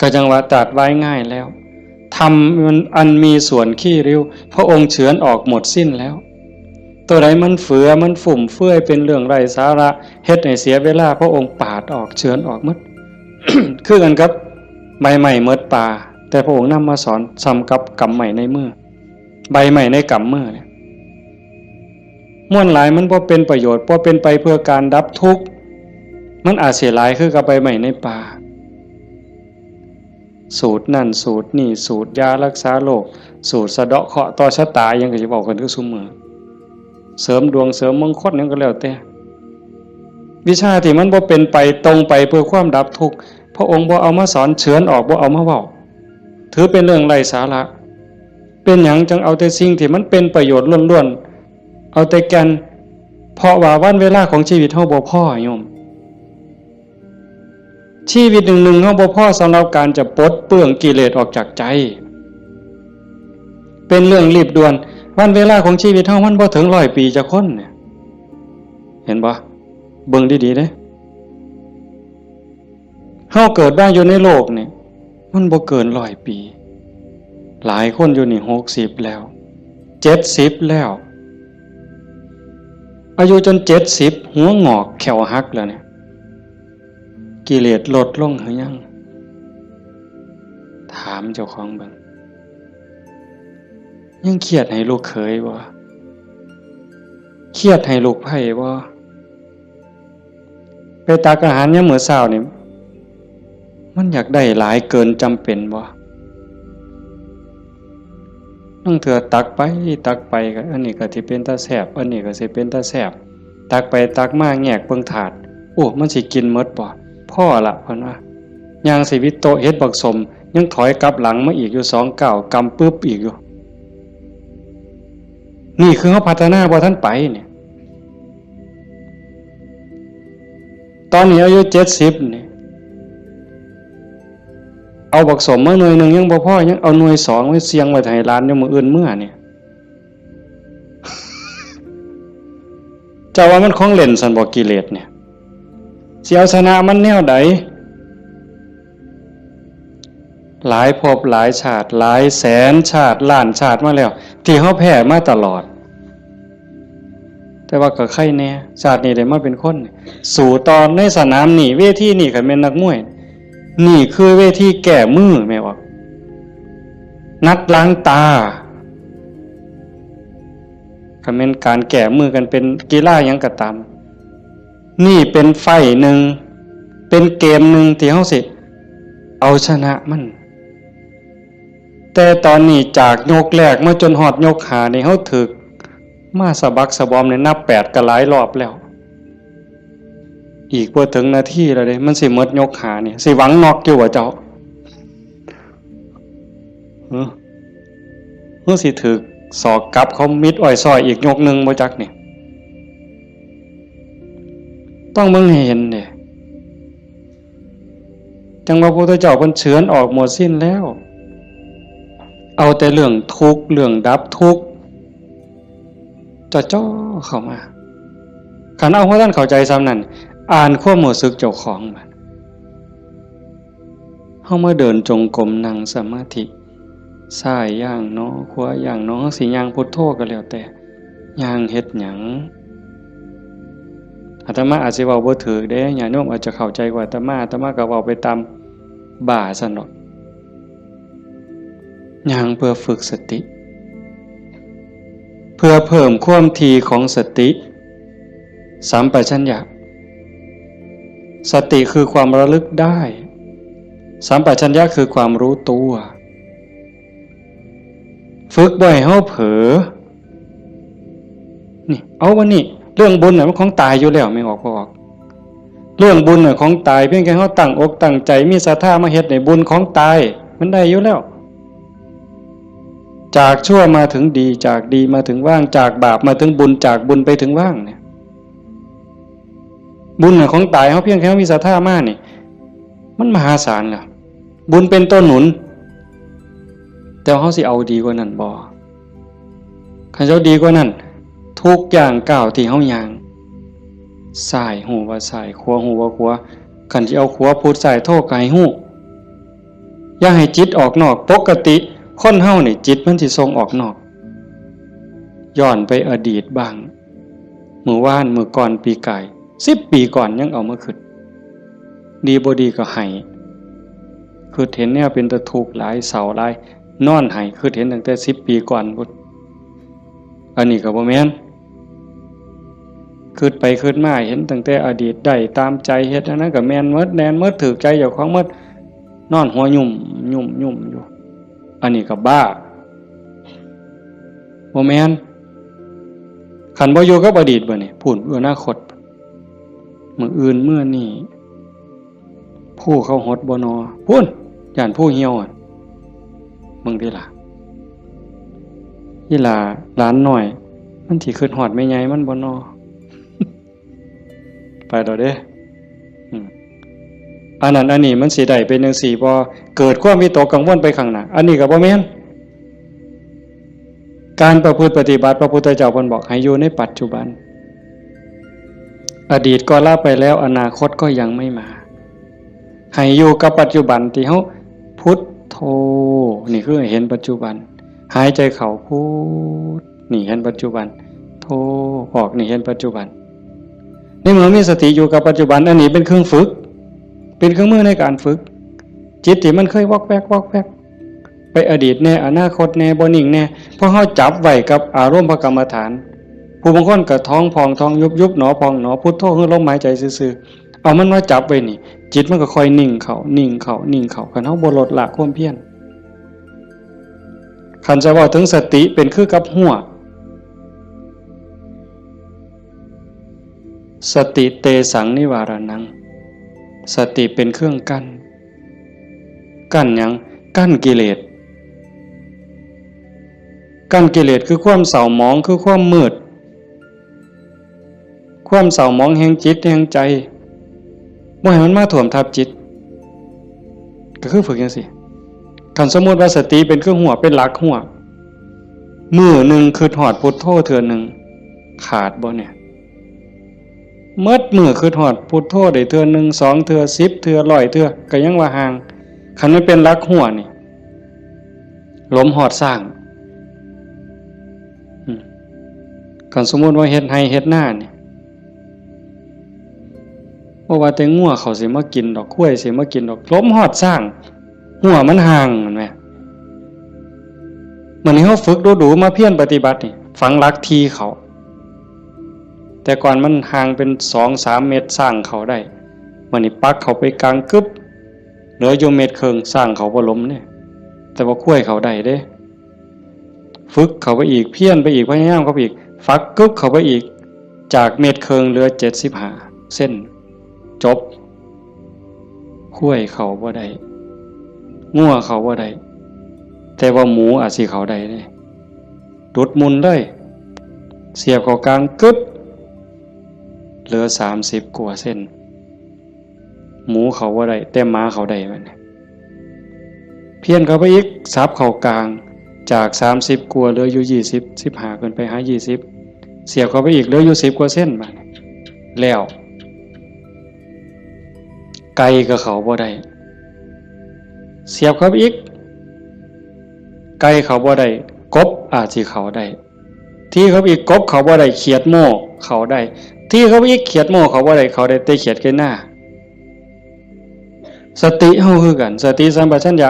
ก็จังว่าตรัสไว้ง่ายแล้วธรรมอันมีส่วนขี้ริ้วพระองค์เฉือนออกหมดสิ้นแล้ว ตัวใดมันเฟือมันฝุ่มเฟื่อยเป็นเรื่องไร้สาระเฮ็ดให้เสียเวลาพระองค์ปาดออกเฉือนออกหมด คือกันครับใบใหม่เมดป่าแต่พระองค์นำมาสอนซ้ำกับกำใหม่ในมือใบใหม่ในกำมือเนี่ยม่วนหลายมันบ่เป็นประโยชน์บ่เป็นไปเพื่อการดับทุกข์มันอาจเสียหลายคือกับใบใหม่ในป่าสูตรนั่นสูตรนี่สูตรยารักษาโรคสูตรสะเดาะเคราะห์ต่อชะตายังก็สิบอกกันคือซุมื้อเสริมดวงเสริมมงคลนั่นก็แล้วแต่วิชาที่มันบ่เป็นไปตรงไปเพื่อความดับทุกข์พระองค์บ่เอามาสอนเฉือนออกบ่เอามาเว้าถือเป็นเรื่องไร้สาระเป็นหยังจังเอาแต่สิ่งที่มันเป็นประโยชน์ล้วนๆเอาแต่แก่นเพราะว่าวันเวลาของชีวิตเฮาบ่พอโยมชีวิตหนึ่งๆเฮาบ่พอสำหรับการจะปลดเปลื้องกิเลสออกจากใจเป็นเรื่องรีบด่วนวันเวลาของชีวิตเฮามันบ่ถึง100 ปีจะคนเนี่ยเห็นบ่เบิ่งดีๆเด้เฮาเกิดมาอยู่ในโลกนี่มันบ่เกิน100 ปีหลายคนอยู่นี่60แล้ว70แล้วอายุจน70หัวงอกแขวหักแล้วเนี่ยกิเลสลดลงหรือยังถามเจ้าของเบิ่งยังเครียดให้ลูกเขยบ่เครียดให้ลูกไผ่บ่ไปตักอาหารยามมื้อเช้านี่มันอยากได้หลายเกินจำเป็นบ่นั่งเถื่อตักไปก็อันนี้ก็สิเป็นตาแซ่บอันนี้ก็สิเป็นตาแซ่บตักไปตักมาแงกเบิ่งถาดโอ้มันสิกินหมดบ่พ่อละเพิ่นว่าย่างสิวิโตเฮ็ดบักสมยังถอยกลับหลังมาอีกอยู่2 ก้าวกำปึ๊บอีกอยู่นี่คือเฮาพัฒนาบ่ทันไปเนี่ยตอนนี้อายุ70นี่เอาบักสมมาหน่วยนึงยังบ่พอยังเอาหน่วย2ไว้เสียงไว้ให้หลานอยู่มื้ออื่นมื้อเนี่ยเจ้าว่ามันของเล่นซั่นบ่กิเลสเนี่ยสิเอาชนะมันแนวใดหลายภพหลายชาติหลายแสนชาติล้านชาติมาแล้วที่เฮาแพ้มาตลอดแต่ว่าก็ใครแน่ชาตินี้ได้มาเป็นคนสู่ตอนในสนามนี่เวทีนี่ก็แม่นนักมวยนี่คือเวทีแก้มือแม่ว่านัดล้างตาก็แม่นการแก้มือกันเป็นกีฬาหยังก็ตามนี่เป็นไฟหนึ่งเป็นเกมหนึ่งที่เฮาสิเอาชนะมันแต่ตอนนี้จากยกแรกมาจนฮอดยก5นี่เฮาถึกมาสะบักสะบอมเนี่ยนับ8ก็หลายรอบแล้วอีกบ่ถึงนาทีแล้วเด้มันสิหมดยก5นี่สิหวังน็อกอยู่บ่เจ้าสิถึกศอกกลับเขามิดอ้อยซอยอีกยกนึงบ่จักนี่ต้องมึงเห็นเนี่ยจังว่าพระพุทธเจ้าเพิ่นเฉือนออกหมดสิ้นแล้วเอาแต่เรื่องทุกข์เรื่องดับทุกข์จ่อเข้ามาคันเอาว่าท่านเข้าใจซ้ำนั่นอ่านความรู้สึกเจ้าของมันเฮามาเดินจงกรมนั่งสมาธิซ้ายย่างเนาะขวาย่างเนาะสิย่างพุทโธก็แล้วแต่ย่างเฮ็ดหยังอาตมาอาจสิเว้าบ่ถูกเด้ญาติโยมอาจจะเข้าใจกว่าอาตมาก็เว้าไปตามบ่าซั่นเนาะย่างเพื่อฝึกสติเพื่อเพิ่มความถี่ของสติสัมปชัญญะสติคือความระลึกได้สัมปชัญญะคือความรู้ตัวฝึกบ่อยเฮาเผลอนี่เอาวันนี้เรื่องบุญน่ะมันของตายอยู่แล้วไม่ออกบ่ออกเรื่องบุญน่ะของตายเพียงแค่เฮาตั้งอกตั้งใจมีศรัทธามาเฮ็ดในบุญของตายมันได้อยู่แล้วจากชั่วมาถึงดีจากดีมาถึงว่างจากบาปมาถึงบุญจากบุญไปถึงว่างเนี่ยบุญของตายเฮาเพียงแค่มีศรัทธามานี่มันมหาศาลแล้วบุญเป็นต้นหนุนแต่เฮาสิเอาดีกว่านั้นบ่คันเจ้าดีกว่านั้นทุกอย่างก้าวที่เฮาย่างซ้ายหูว่าซ้ายขวาหูว่าขวาคันสิเอาขวาพุทธซ้ายโทก็ให้ฮู้อย่าให้จิตออกนอกปกติคนเฮานี่จิตมันสิส่งออกนอกย้อนไปอดีตบ้าง มื้อวานมื้อก่อนปีกาย10 ปีก่อนยังเอามาคิดดีบ่ดีก็ให้คือเห็นแนวเป็นตะทุกข์หลายเศร้าหลายนอนให้คือเห็นตั้งแต่10 ปีก่อนพุ่นอันนี้ก็บ่แม่นคิดไปคิดมาเห็นตั้งแต่อดีตได้ตามใจเฮ็ดอันนั้นก็แม่นหมดแน่นหมดถูกใจเจ้าของหมดนอนหัวยุ่มอยู่อันนี้ก็บ้าบ่แม่นคันบ่อยู่กับอดีตบ่นี่พูดอนาคตมื้ออื่นมื้อนี้ผู้เขาหดบ่นอพูนย่านผู้เหี่ยวมึงดิล่ะอีหล่าหลานน้อยมันสิคิดฮอดแม่ใหญ่มันบ่นอ ไปดอกเด้อันนั้นอันนี้มันสิได้เป็นจังซี่บ่เกิดความวิตกกังวลไปข้างหน้าอันนี้ก็บ่แม่นการประพฤติปฏิบัติพระพุทธเจ้าเพิ่นบอกให้อยู่ในปัจจุบันอดีตก็ละไปแล้วอนาคตก็ยังไม่มาให้อยู่กับปัจจุบันที่เฮาพุทโธนี่คือเห็นปัจจุบันหายใจเข้าพุทนี่เห็นปัจจุบันโธออกนี่เห็นปัจจุบันนี่เมื่อมีสติอยู่กับปัจจุบันอันนี้เป็นเครื่องฝึกเป็นเครื่องมือในการฝึกจิตที่มันเคยวอกแวกไปอดีตแน่อนาคตแน่บ่นิ่งแน่เพราะเฮาจับไว้กับอารมณ์พระกรรมฐานผู้บางคนก็ท้องพองท้องยุบหนอพองหนอพุทโธคือลมหายใจซื่อๆเอามันมาจับไว้นี่จิตมันก็ค่อยนิ่งเข้าคันเฮาบ่ลดละความเพียรคันจะว่าถึงสติเป็นคือกับหัวสติเตสังนิวารนังสติเป็นเครื่องกั้นหยังกั้นกิเลสคือความเศร้าหมองคือความมืดความเศร้าหมองแห่งจิตแห่งใจบ่ให้มันมาท่วมทับจิตก็คือฝึกจังซี่คันสมมุติว่าสติเป็นเครื่องหัวเป็นหลักหัวมื้อนึงคือฮอดพุทโธเทื่อนึงขาดบ่เนี่ยเมิดมื้อคือฮอดพุทโธได้เทื่อนึง2เทื่อ10เทื่อ100เทื่อก็ยังว่าห่างคันมันเป็นหลักหัวนี่ลมฮอดสร้างคันสมมุติว่าเฮ็ดไร่เฮ็ดนานี่บ่ว่าแต่งัวเขาสิมากินดอกข้วยสิมากินดอกลมฮอดสร้างหัวมันห่างแม่นมั้ยมื้อนี้เฮาฝึกดูๆมาเพียรปฏิบัตินี่ฝังหลักทีเขาแต่ก่อนมันห่างเป็น 2-3 เมตรสร้างเขาได้มื้อนี้ปักเขาไปกลางกึบเหลืออยู่เมตรครึ่งสร้างเขาบ่ล้มเนี่ยแต่ว่าข้วยเขาได้เด้ฝึกเขาไปอีกเพียรไปอีกพยายามเขาไปอีกฟักกึบเขาไปอีกจากเมตรครึ่งเหลือ75เส้นจบข้วยเขาบ่ได้งัวเขาบ่ได้แต่ว่าหมูอาจสิเขาได้เด้ดุดมุนเลยเสียบเข้ากลางกึบเหลือ30กว่าเส้นหมูเขาบ่ได้แต่หมาเขาได้มันเพี้ยนเข้าไปอีกซับเข้ากลางจาก30กว่าเหลืออยู่20 15ขึ้นไปหา20เสียบเข้าไปอีกเหลืออยู่10กว่าเส้นบัดแล้วไก่ก็เขาบ่ได้เสียบเข้าไปอีกไก่เขาบ่ได้กบอาจสิเขาได้ที่เขาอีกกบเขาบ่ได้เขียดโม่เขาได้ที่เขาอีกเขียดโม่เขาบ่ได้เขาได้แต่เขียดแค่หน้าสติเฮาคือกันสติสัมปชัญญะ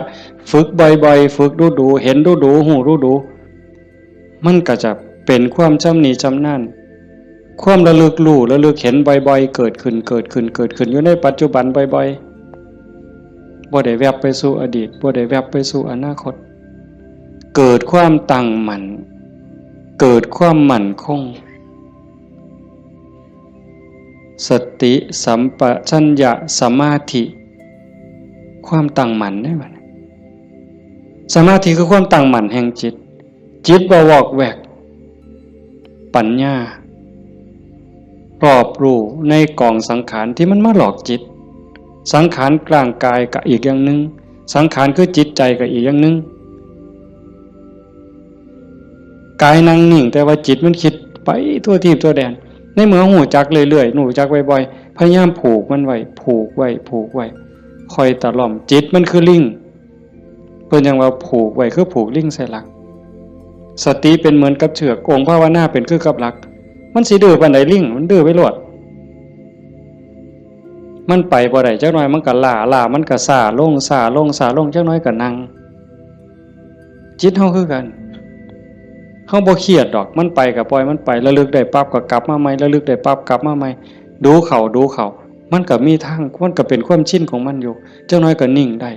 ฝึกบ่อยๆฝึกดูๆเห็นดูๆฮู้ดูๆมันก็จะเป็นความชำนิชำนาญความระลึกรู้ระลึกเห็นบ่อยๆเกิดขึ้นอยู่ในปัจจุบันบ่อยๆบ่ได้แวบไปสู่อดีตบ่ได้แวบไปสู่อนาคตเกิดความตั้งมั่นเกิดความมั่นคงสติสัมปชัญญะสมาธิความตั้งมั่นได้บัดสมาธิคือความตั้งมั่นแห่งจิตบ่วอกแวกปัญญารอบรู้ในกองสังขารที่มันมาหลอกจิตสังขารร่างกายก็อีกอย่างนึงสังขารคือจิตใจก็อีกอย่างนึงกายนั่งนิ่งแต่ว่าจิตมันคิดไปทั่วทิพย์ทั่วแดนในเมื่อหูจักเรื่อยๆหูจักบ่อยๆพยายามผูกมันไว้ผูกไว้คอยตะล่อมจิตมันคือลิงเพิ่นยังว่าผูกไว้คือผูกลิงใส่หลักสติเป็นเหมือนกับเชือกองค์ภาวนาเป็นคือกับหลัก มันสิดื้อปานใดลิงมันดื้อไปโลดมันไปบ่ได้จักหน่อยมันก็ล้ามันก็ซ่าลงจักหน่อยก็นั่งจิตเฮาคือกันเฮาบ่เครียดดอกมันไปก็ปล่อยมันไประลึกได้ปั๊บก็กลับมาใหม่ระลึกได้ปั๊บกลับมาใหม่ดูเขามันก็มีทางมันก็เป็นความชินของมันอยู่จักหน่อยก็นิ่งได้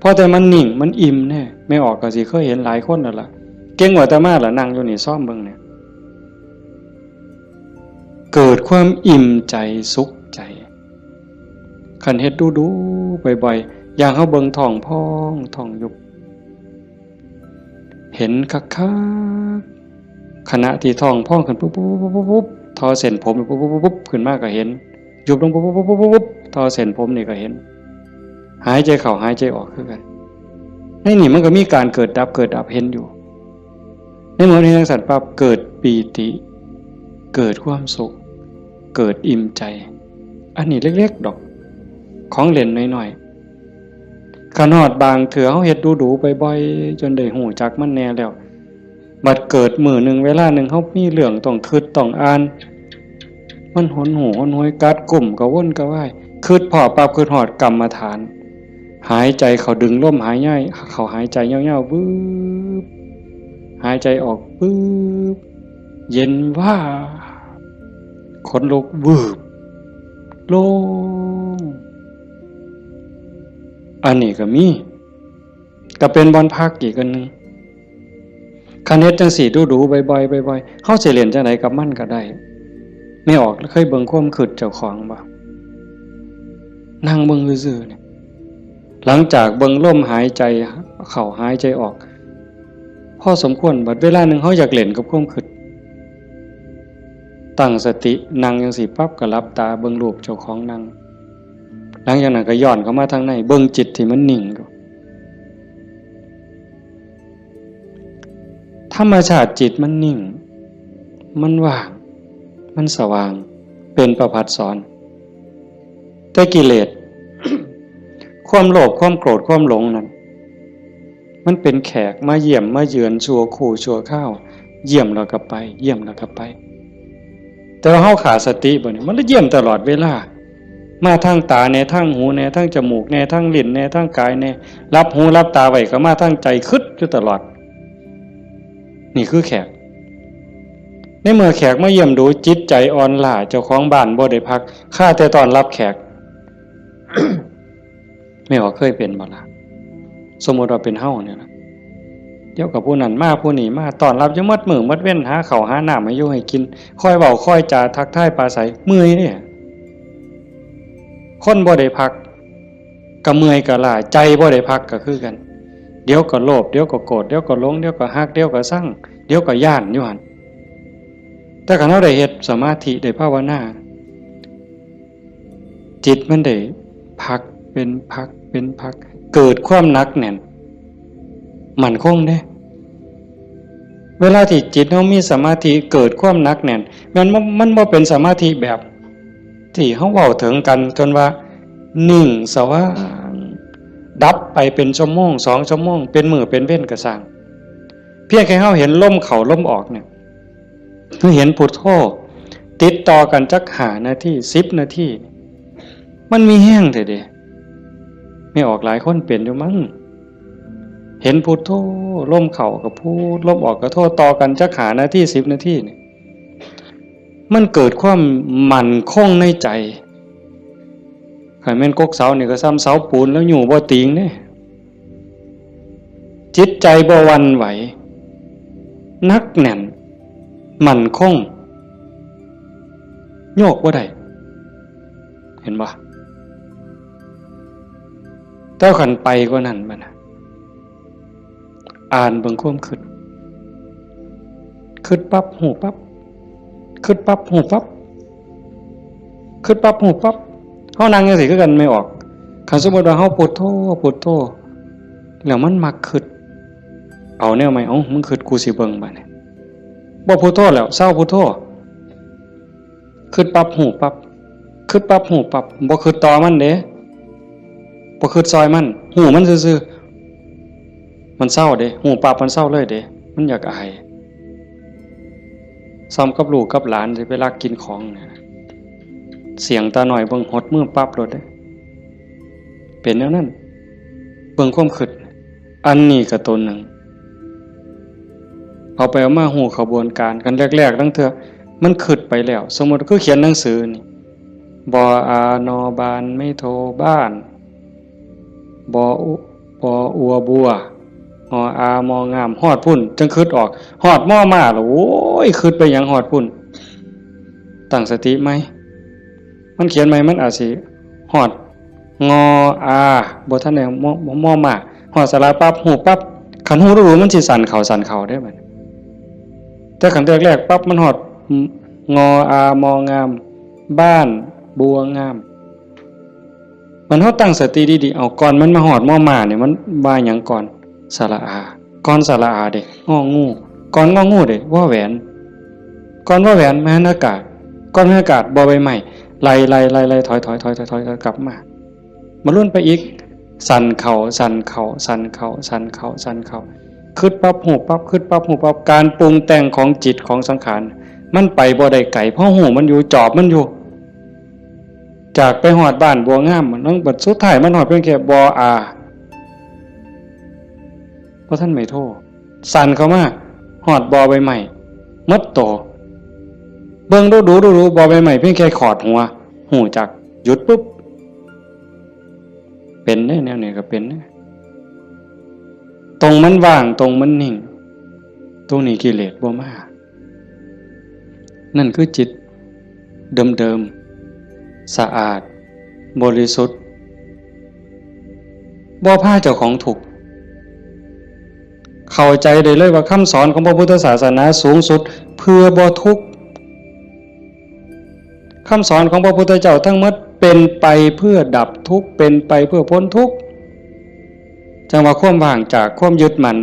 พอแต่มันนิ่งมันอิ่มแน่ไม่ออกก็สิเคยเห็นหลายคนนั่นล่ะเก่งกว่าแต่มาล่ะนั่งอยู่นี่ซ่อมเบิ่งเนี่ยเกิดความอิ่มใจสุขใจคันเฮ็ดดูบ่อยๆอย่างเฮาเบิ่งท้องพองท้องยุบเห็นคักๆขณะที่ท้องพองขึ้นปุ๊บทอเส้นผมปุ๊บขึ้นมาก็เห็นยุบลงปุ๊บทอเส้นผมนี่ก็เห็นหายใจเข้าหายใจออกคือกันในนี่มันก็มีการเกิดดับเห็นอยู่ในเมื่อนี้ทั้งสัตว์ปั๊บเกิดปีติเกิดความสุขเกิดอิ่มใจอันนี้เล็กๆดอกของเล่นน้อยๆขนาดบางเถื่อเฮาเฮ็ดดูบ่อยๆจนได้หูจักมันแน่แล้วบัดเกิดมื้อนึงเวลานึงเฮามีเรื่องต้องคิดต้องอ่านมันหนหูหนหวยกัดกลุ่มกระวนกระวายคิดพอปั๊บคิดฮอดกรรมฐานหายใจเข้าดึงลมหายใจเข้าหายใจยาวๆวืบหายใจออกวืบเย็นว่าขนลุกวืบโล่งอันนี้ก็มีก็เป็นบอนพักอีกอันนึงคันเฮ็ดจังสี่ดูบ่อยๆเฮาสิเล่นจังไดกับมันก็ได้ไม่ออกเคยเบิ่งความคิดเจ้าของบ่นั่งเบิ่งซื่อๆเนี่ยหลังจากเบิ่งลมหายใจเข้าหายใจออกพอสมควรบัดเวลานึงเฮาอยากเล่นกับความคิดตั้งสตินั่งจังสี่ปั๊บก็หลับตาเบิ่งรูปเจ้าของนั่งหลังจากนั้นก็ย้อนเข้ามาทางในเบิ่งจิตที่มันนิ่งอยู่ธรรมชาติจิตมันนิ่งมันว่างมันสว่างเป็นประภัสสรแต่กิเลส ความโลภความโกรธความหลงนั้นมันเป็นแขกมาเยี่ยมมาเยือนชั่วคู่ชั่วข้าวเยี่ยมแล้วก็ไปเยี่ยมแล้วก็ไปแต่ว่าเฮาขาดสติบ่นี่มันเยี่ยมตลอดเวลามาทางตาแน่ทางหูแน่ทางจมูกแน่ทางลิ้นแน่ทางกายแน่รับหูรับตาไว้ก็มาทางใจคิดอยู่ตลอดนี่คือแขกในเมื่อแขกมาเยี่ยมดูจิตใจอ่อนล้าเจ้าของบ้านบ่ได้พักข้าแต่ต้อนรับแขก ไม่ว่าเคยเป็นบ่ล่ะสมมุติว่าเป็นเฮาเนี่ยนะเดี๋ยวกับผู้นั้นมาผู้นี้มาต้อนรับอยู่หมดมื้อหมดเว้นหาข้าวหาน้ำให้อยู่ให้กินคอยเว้าคอยจาทักทายปราศัยเมื่อยเนี่ยคนบ่ได้พักก็เมื่อยก็ล้าใจบ่ได้พักก็คือกันเดี๋ยวก็โลภเดี๋ยวก็โกรธเดี๋ยวก็หลงเดี๋ยวก็ฮักเดี๋ยวก็ซังเดี๋ยวก็ย้านอยู่หั่นแต่คันเฮาได้เฮ็ดสมาธิได้ภาวนาจิตมันได้พักเป็นพักเกิดความหนักแน่นมั่นคงเด้เวลาที่จิตเฮามีสมาธิเกิดความหนักแน่นมันบ่เป็นสมาธิแบบที่เฮาเว้าถึงกันจนว่านิ่งสว่างดับไปเป็นชั่วโมง2ชั่วโมงเป็นมื้อเป็นเว้นก็สร้างเพียงแค่เฮาเห็นลมเข้าลมออกเนี่ยคือเห็นพุทโธติดต่อกันจัก5นาที10นาทีมันมีแห้งแท้เด้ไม่ออกหลายคนเป็นอยู่มั้งเห็นพุทโธลมเข้าก็พูดลมออกก็โธต่อกันจัก5นาที10นาทีนี่มันเกิดความมั่นคงในใจคันแม่นกกเสานี่ก็ซ้ำเสาปูนแล้วอยู่บ่ติงเด้จิตใจบ่หวั่นไหวนักแน่นมั่นคงโยกบ่ได้เห็นบ่เจ้าขันไปกว่านั้นบัดน่ะอ่านเบิ่งความคิดปั๊บหูปั๊บคิดปั๊บหูปั๊บคิดปั๊บหูปั๊บเฮานั่งจังซี่คือกันไม่ออกคันสมมุติว่าเฮาพุทโธแล้วมันมักคิดเอาแนวใหม่มึงคิดกูสิเบิ่งบัดนี้บ่พุทโธแล้วเศร้าพุทโธคิดปั๊บหูปั๊บคิดปั๊บหูปั๊บบ่คิดต่อมันเด้บ่คิดซอยมันหูมันซื่อๆมันเศร้าเด้หูปั๊บมันเศร้าเลยเด้มันอยากอาย ซ้ำกับลูกกับหลานสิไปลักกินของเนี่ยเสียงตาหน่อยเบิ่งหดมือปั๊บรถได้เป็นแนวนั้นเบิ่งความคิดอันนี้ก็ตนหนึ่งเอาไปเอามาหูขบวนการกันแรกๆตั้งเถอะมันคิดไปแล้วสมมติคือเขียนหนังสือนี่บออานอบานไม่โทบ้านบออัวบัวออามองามฮอดพุ่นจังคิดออกฮอดม่อมาหรอโอ้ยคิดไปอย่างฮอดพุ่นตั้งสติไหมมันเขียนไหมมันอาจสิฮอดงออาบ่ทันได้ม่อมาฮอดสระปั๊บหูปั๊บขันหูรู้มันสิสั่นเข่าได้บัดแต่ขันแรกๆปั๊บมันฮอดงออามองามบ้านบัวงามมันเฮาตั้งสติดีๆเอาก่อนมันมาฮอดม่อมาเนี่ยมันว่าหยังก่อนสระอาก่อนสระอาเด้งองูก่อนงองูเด้ว่าแหวนก่อนว่าแหวนมหาอากาศก่อนมหาอากาศบ่ใบไม้ไล่ถอยกลับมาลุ่นไปอีกสั่นเข่าคิดปั๊บหูปั๊บคิดปั๊บหูปั๊บการปรุงแต่งของจิตของสังขารมันไปบ่ได้ไกลเพราะหูมันอยู่จอบมันอยู่จากไปหอดบ้านบัวงามมันต้องบัดสุดท้ายมันหอดเพียงแค่บออาเพราะท่านไม่โทษสั่นเข้ามาหอดบอใบใหม่มัดโตเบิ่งดูบอใบใหม่เพียงแค่ขอดหัวหูจักหยุดปุ๊บเป็นแนวนี้ก็เป็นตรงมันว่างตรงมันนิ่งตรงนี้กิเลสบ่มานั่นคือจิตเดิมสะอาดบริสุทธิ์บ่พาเจ้าของถูกเข้าใจได้เลยว่าคำสอนของพระพุทธศาสนาสูงสุดเพื่อบ่ทุกข์คำสอนของพระพุทธเจ้าทั้งหมดเป็นไปเพื่อดับทุกข์เป็นไปเพื่อพ้นทุกข์จังว่าความว่างจากความยึดมั่น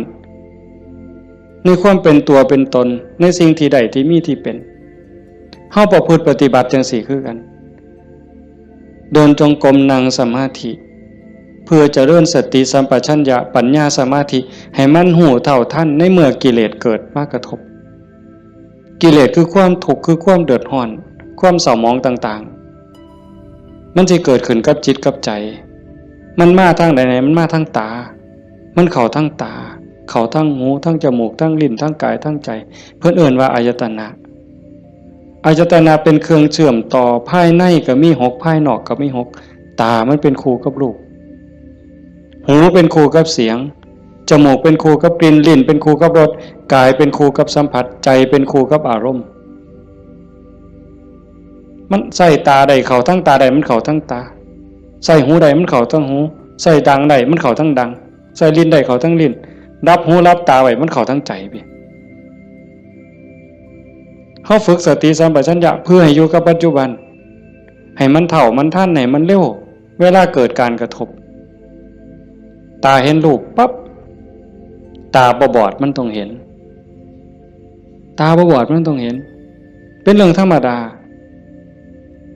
ในความเป็นตัวเป็นตนในสิ่งที่ใดที่มีที่เป็นเฮาประพฤติปฏิบัติจังสี่คือกันเดินจงกรมนั่งสมาธิเพื่อเจริญสติสัมปชัญญะปัญญาสมาธิให้มันหูเท่าทันในเมื่อกิเลสเกิดมากระทบกิเลสคือความทุกข์คือความเดือดร้อนความเศร้าหมองต่างๆมันจะเกิดขึ้นกับจิตกับใจมันมาทางไหนมันมาทางตามันเข้าทางตาเข้าทางหูทางจมูกทางลิ้นทางกายทางใจเพิ่นเอิ้นว่าอายตนะอายตนะเป็นเครื่องเชื่อมต่อภายในก็มี6ภายนอกก็มี6ตามันเป็นคู่กับรูปหูเป็นคู่กับเสียงจมูกเป็นคู่กับกลิ่นลิ้นเป็นคู่กับรสกายเป็นคู่กับสัมผัสใจเป็นคู่กับอารมณ์มันใส่ตาใดเข้าทั้งตาใดมันเข้าทั้งตาใส่หูใดมันเข้าทั้งหูใส่ดังใดมันเข้าทั้งดังใส่ลิ้นใดเข้าทั้งลิ้นรับหูรับตาไว้มันเข้าทั้งใจไปเฮาฝึกสติสัมปชัญญะเพื่อให้อยู่กับปัจจุบันให้มันเท่ามันทันให้มันเร็วเวลาเกิดการกระทบตาเห็นรูปปั๊บตาบอดมันต้องเห็นตาบอดมันต้องเห็นเป็นเรื่องธรรมดา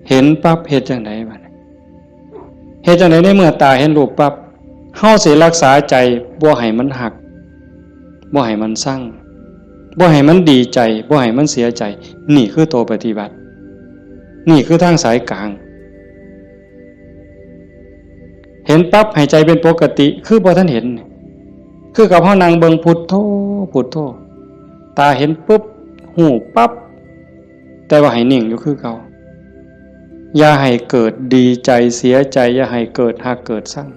เห็นปั๊บเฮ็ดจังได๋บัดเฮ็ดจังได๋ในเมื่อตาเห็นรูปปั๊บเฮาสิรักษาใจบ่ให้มันหักบ่ให้มันสั่งบ่ให้มันดีใจบ่ให้มันเสียใจนี่คือตัวปฏิบัตินี่คือทางสายกลางเห็นปั๊บให้ใจเป็นปกติคือบ่ทันเห็นคือกับเฮานั่งเบิ่งพุทโธพุทโธตาเห็นปุ๊บหูปั๊บแต่ว่าให้นิ่งอยู่คือเก่าอย่าให้เกิดดีใจเสียใจอย่าให้เกิดหักเกิดสั่ง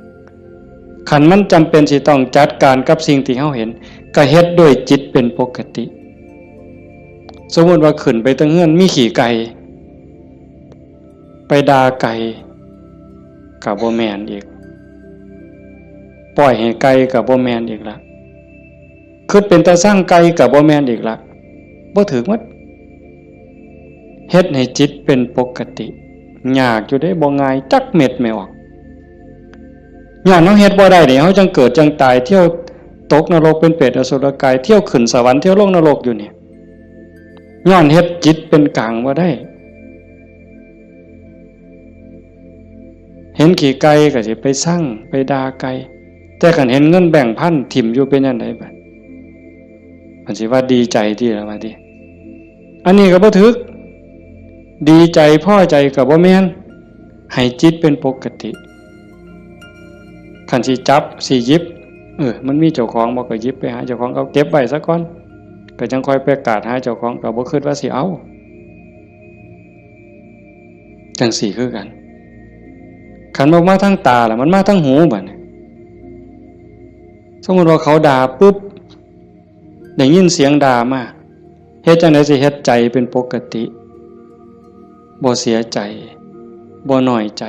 ขันมันจำเป็นสิต้องจัดการกับสิ่งที่เฮาเห็นก็เฮ็ดด้วยจิตเป็นปกติสมมติว่าขึ้นไปตั้งเฮือนมีขี่ไก่ไปด่าไก่กับบ่แม่นอีกปล่อยให้ไก่กับบ่แม่นอีกละคิดเป็นตาสร้างไก่กับบ่แม่นอีกละบ่ถึงหมดเฮ็ดให้จิตเป็นปกติยากอยู่ได้บ่ง่ายจักเม็ดไม่ออกย้อนเฮาเฮ็ดบ่ได้นี่เฮาจังเกิดจังตายเที่ยวตกนรกเป็นเปรตอสุรกายเที่ยวขึ้นสวรรค์เที่ยวลงนรกอยู่นี่ย้อนเฮ็ดจิตเป็นกลางบ่ได้เห็นขี่ไก่ก็สิไปสั่งไปด่าไก่แต่คันเห็นเงินแบ่งพันถิ่มอยู่เป็นจังได๋บัดมันสิว่าดีใจที่ละว่าติ อันนี้ก็บ่ถึกดีใจพอใจก็บ่แม่นให้จิตเป็นปกติคันสิจับสิหยิบมันมีเจ้าของบ่ก็หยิบไปหาเจ้าของเอาเก็บไว้ซะก่อนก็จังค่อยไปกาดหาเจ้าของก็บ่คิดว่าสิเอาจังสี่คือกันคันบ่มาทางตาล่ะมันมาทางหูบัดนี้สมมุติว่าเขาด่าปุ๊บได้ยินเสียงด่ามาเฮ็ดจังได๋สิเฮ็ดใจเป็นปกติบ่เสียใจบ่น้อยใจ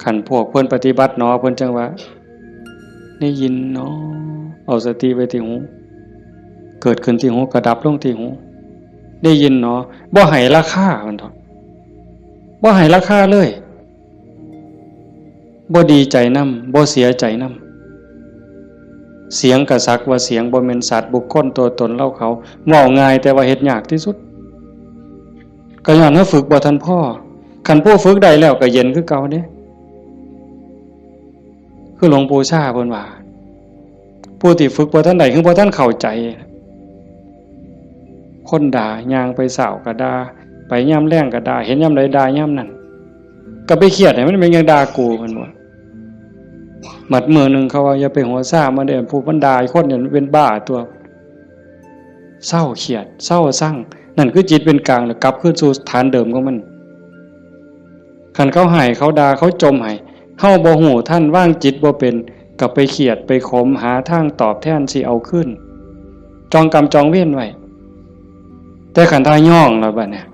คันพวกเพิ่นปฏิบัติเนาะเพิ่นจังว่าได้ยินเนาะเอาสติไว้ที่หูเกิดขึ้นที่หูก็ดับลงที่หูได้ยินเนาะบ่ให้ราคามันเถาะบ่ให้ราคาเลยบ่ดีใจนำบ่เสียใจนำเสียงกะสักว่าเสียงบ่แม่นสัตว์บุคคลตัวตนเล่าเขาเว้าง่ายแต่ว่าเฮ็ดยากที่สุดก็ย้อนว่าฝึกบ่ทันพ่อคันผู้ฝึกได้แล้วก็เย็นคือเก่าเด้คือหลวงปู่ชาเพิ่นว่าผู้ที่ฝึกบ่ทันได้คือบ่ทันเข้าใจคนด่าย่างไปเสาก็ด่าไปยามแล้งก็ด่าเห็นยามใดด่ายามนั้นก็ไปเครียดให้มันเป็นยังด่ากูเพิ่นว่าหมัดมือนึงเขาว่าอย่าไปหัวซ่ามาเด้อผู้มันด่าอีกคนเนี่ยเป็นบ้าตัวเศร้าเครียดเศร้าสั่งนั่นคือจิตเป็นกลางแล้วกลับคืนสู่ฐานเดิมของมันคันเขาให้เขาด่าเขาจมให้เฮาบ่ฮู้ท่านว่างจิตบ่เป็นก็ไปเครียดไปขมหาทางตอบแทนสิเอาขึ้นจองกรรมจองเวรไว้แต่ขันทาย่องแล้วบัดเนี่ย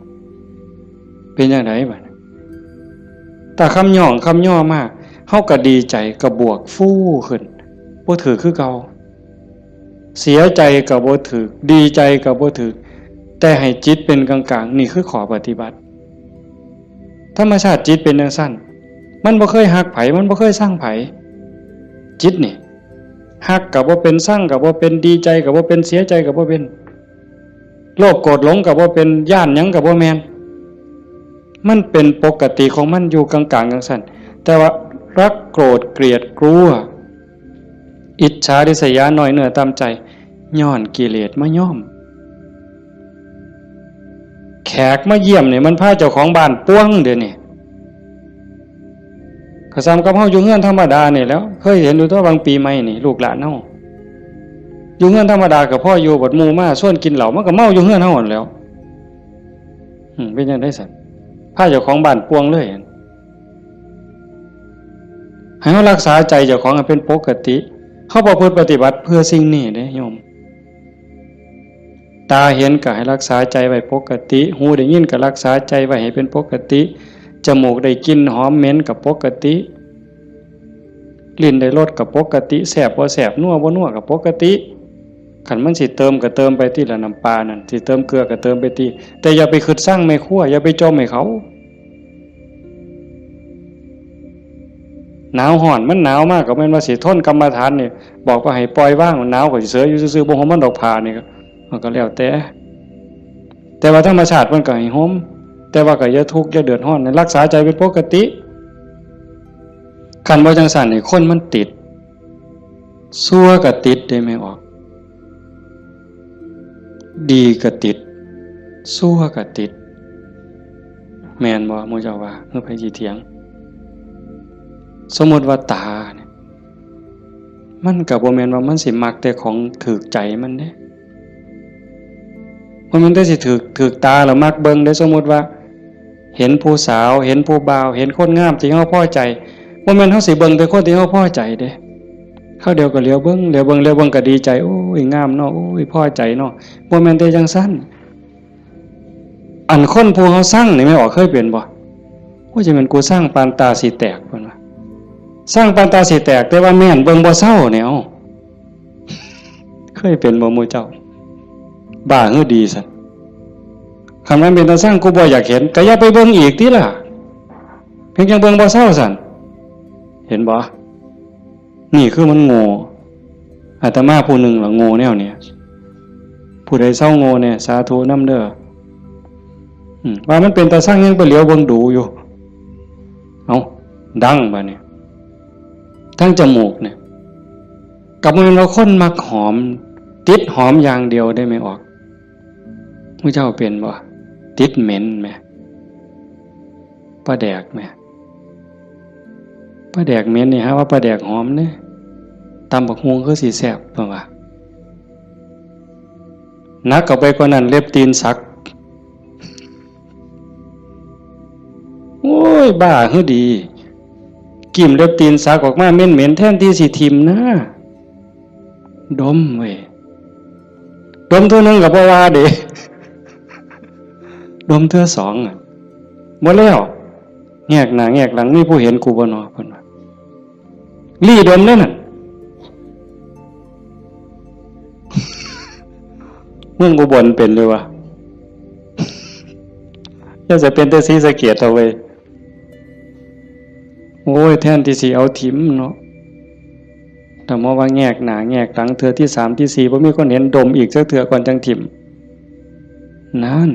เป็นจังไดบัดแต่คำย่องคำย่อมากเฮาก็ดีใจก็บวกฟู่ขึ้นบ่ถือคือเก่าเสียใจก็บ่ถือดีใจก็บ่ถือแต่ให้จิตเป็นกลางๆนี่คือขอปฏิบัติธรรมชาติจิตเป็นจังซั่นมันบ่เคยฮักไผมันบ่เคยสร้างไผจิตนี่ฮักก็บ่เป็นสร้างก็บ่เป็นดีใจก็บ่เป็นเสียใจก็บ่เป็นโลภโกรธหลงก็บ่เป็นย่านหยังก็บ่แม่นมันเป็นปกติของมันอยู่กลางๆจังซั่นแต่ว่ารักโกรธเกลียดกลัวอิจฉาริษยาน้อยเนื้อตามใจย้อนกิเลสมาย่อมแขกมาเยี่ยมเนี่ยมันพาเจ้าของบ้านป้วงเดี๋ยวนี้ก็ซ้ำกับเฮาอยู่เฮือนธรรมดานี่แล้วเคยเห็นอยู่ตัวบางปีใหม่นี่ลูกหลานเฮาอยู่เฮือนธรรมดากับพ่ออยู่บัดหมู่มาส่วนกินเหล้ามันก็เมาอยู่เฮือนเฮาหั่นแหล้วเป็นจังได๋ซั่นพาเจ้าของบ้านป้วงเลยให้เฮารักษาใจเจ้าของให้เป็นปกติเฮาประพฤติปฏิบัติเพื่อสิ่งนี้เด้โยมตาเห็นก็ให้รักษาใจไว้ปกติหูได้ยินก็รักษาใจไว้ให้เป็นปกติจมูกได้กลิ่นหอมเหม็นก็ปกติลิ้นได้รสก็ปกติแซ่บบ่แซ่บนัวบ่นัวก็ปกติคันมันสิเติมก็เติมไปที่ละน้ำปลานั่นสิเติมเกลือก็เติมไปที่แต่อย่าไปคิดสร้างแม่ครัวอย่าไปจมให้เขาหนาวร้อนมันหนาวมากก็แม่นว่าสิทนกรรมฐานนี่บอกว่าให้ปล่อยว่างมันหนาวก็สิเสืออยู่ซื่อๆบ่ห่มมันดอกผ้านี่ก็แล้วแต่ว่าธรรมชาติมันก็ให้ห่มแต่ว่าก็อย่าทุกข์อย่าเดือดร้อนรักษาใจเป็นปกติคันบ่จังซั่นนี่คนมันติดชั่วก็ติดได้ไม่ออกดีก็ติดชั่วก็ติดแม่นบ่หมู่เจ้าว่าเฮาไผสิเถียงสมมุติว่าตาเนี่ยมันก็บ่แม่นว่ามันสิมักแต่ของถูกใจมันเด้มันได้สิถูกตาแล้วมักเบิ่งได้สมมุติว่าเห็นผู้สาวเห็นผู้บ่าวเห็นคนงามที่เฮาพอใจบ่แม่นเฮาสิเบิ่งแต่คนที่เฮาพอใจเด้เขาเดียวก็เหลียวเบิ่งก็ดีใจโอ้ยงามเนาะโอ้ยพอใจเนาะบ่แม่นแต่จังซั่นอันคนผู้เฮาสร้างนี่ไม่ออกเคยเป็นบ่โอ้ยจะแม่นกูสร้างปานตาสิแตกเพิ่นว่าสร้างปานตาสิแตกแต่ว่าแม่นเบิ่งบ่เศร้าเนี่ยเอ้าเคยเป็นบ่หมู่เจ้าบ้าหือดีซั่นคำนั้นเป็นตาสร้างกูบ่อยากเห็นก็อย่าไปเบิ่งอีกติล่ะเพียงจังเบิ่งบ่เศร้าซั่นเห็นบ่นี่คือมันโง่อาตมาผู้หนึ่งล่ะโง่แนวเนี้ยผู้ใดเศร้าโง่เนี่ยสาธุนำเด้อว่ามันเป็นตาสร้างยังไปเหลียวเบิ่งดูอยู่เอ้าดังบัดนี้ทั้งจมูกเนี่ยกับมันเราคนมักหอมติดหอมอย่างเดียวได้ไม่ออก ผู้เจ้าเป็นบ่ติดเหม็นไหมปลาแดกไหมปลาแดกเหม็นนี่ฮะว่าปลาแดกหอมเนี่ยตำบักฮวงคือสีแซ่บเปล่าวะนักกับไปกว่านั้นเล็บตีนสักโอ้ยบ้าคือดีกิ่มเล็บตีนสักออกมาเหม็นแทนที่สิทิมนะดมเว้ยดมเท่านึงกับบ่ว่าเด้ดมเท่าสองหมดแล้วแงกหน้าแงกหลังนี่ผู้เห็นกูบ่นอเพิ่นว่าลี่ดมนั่นน่ะเมืองอุบลเป็นด้วยวะยังจะเป็นแต่ศรีสะเกษเอาไว้โอ้ยแทนที่สิเอาถิ่มเนาะแต่มาว่าแงกหน้าแงกหลังเทื่อที่3ที่4บ่มีคนเห็นดมอีกสักเทื่อก่อนจังถิ่มนั่น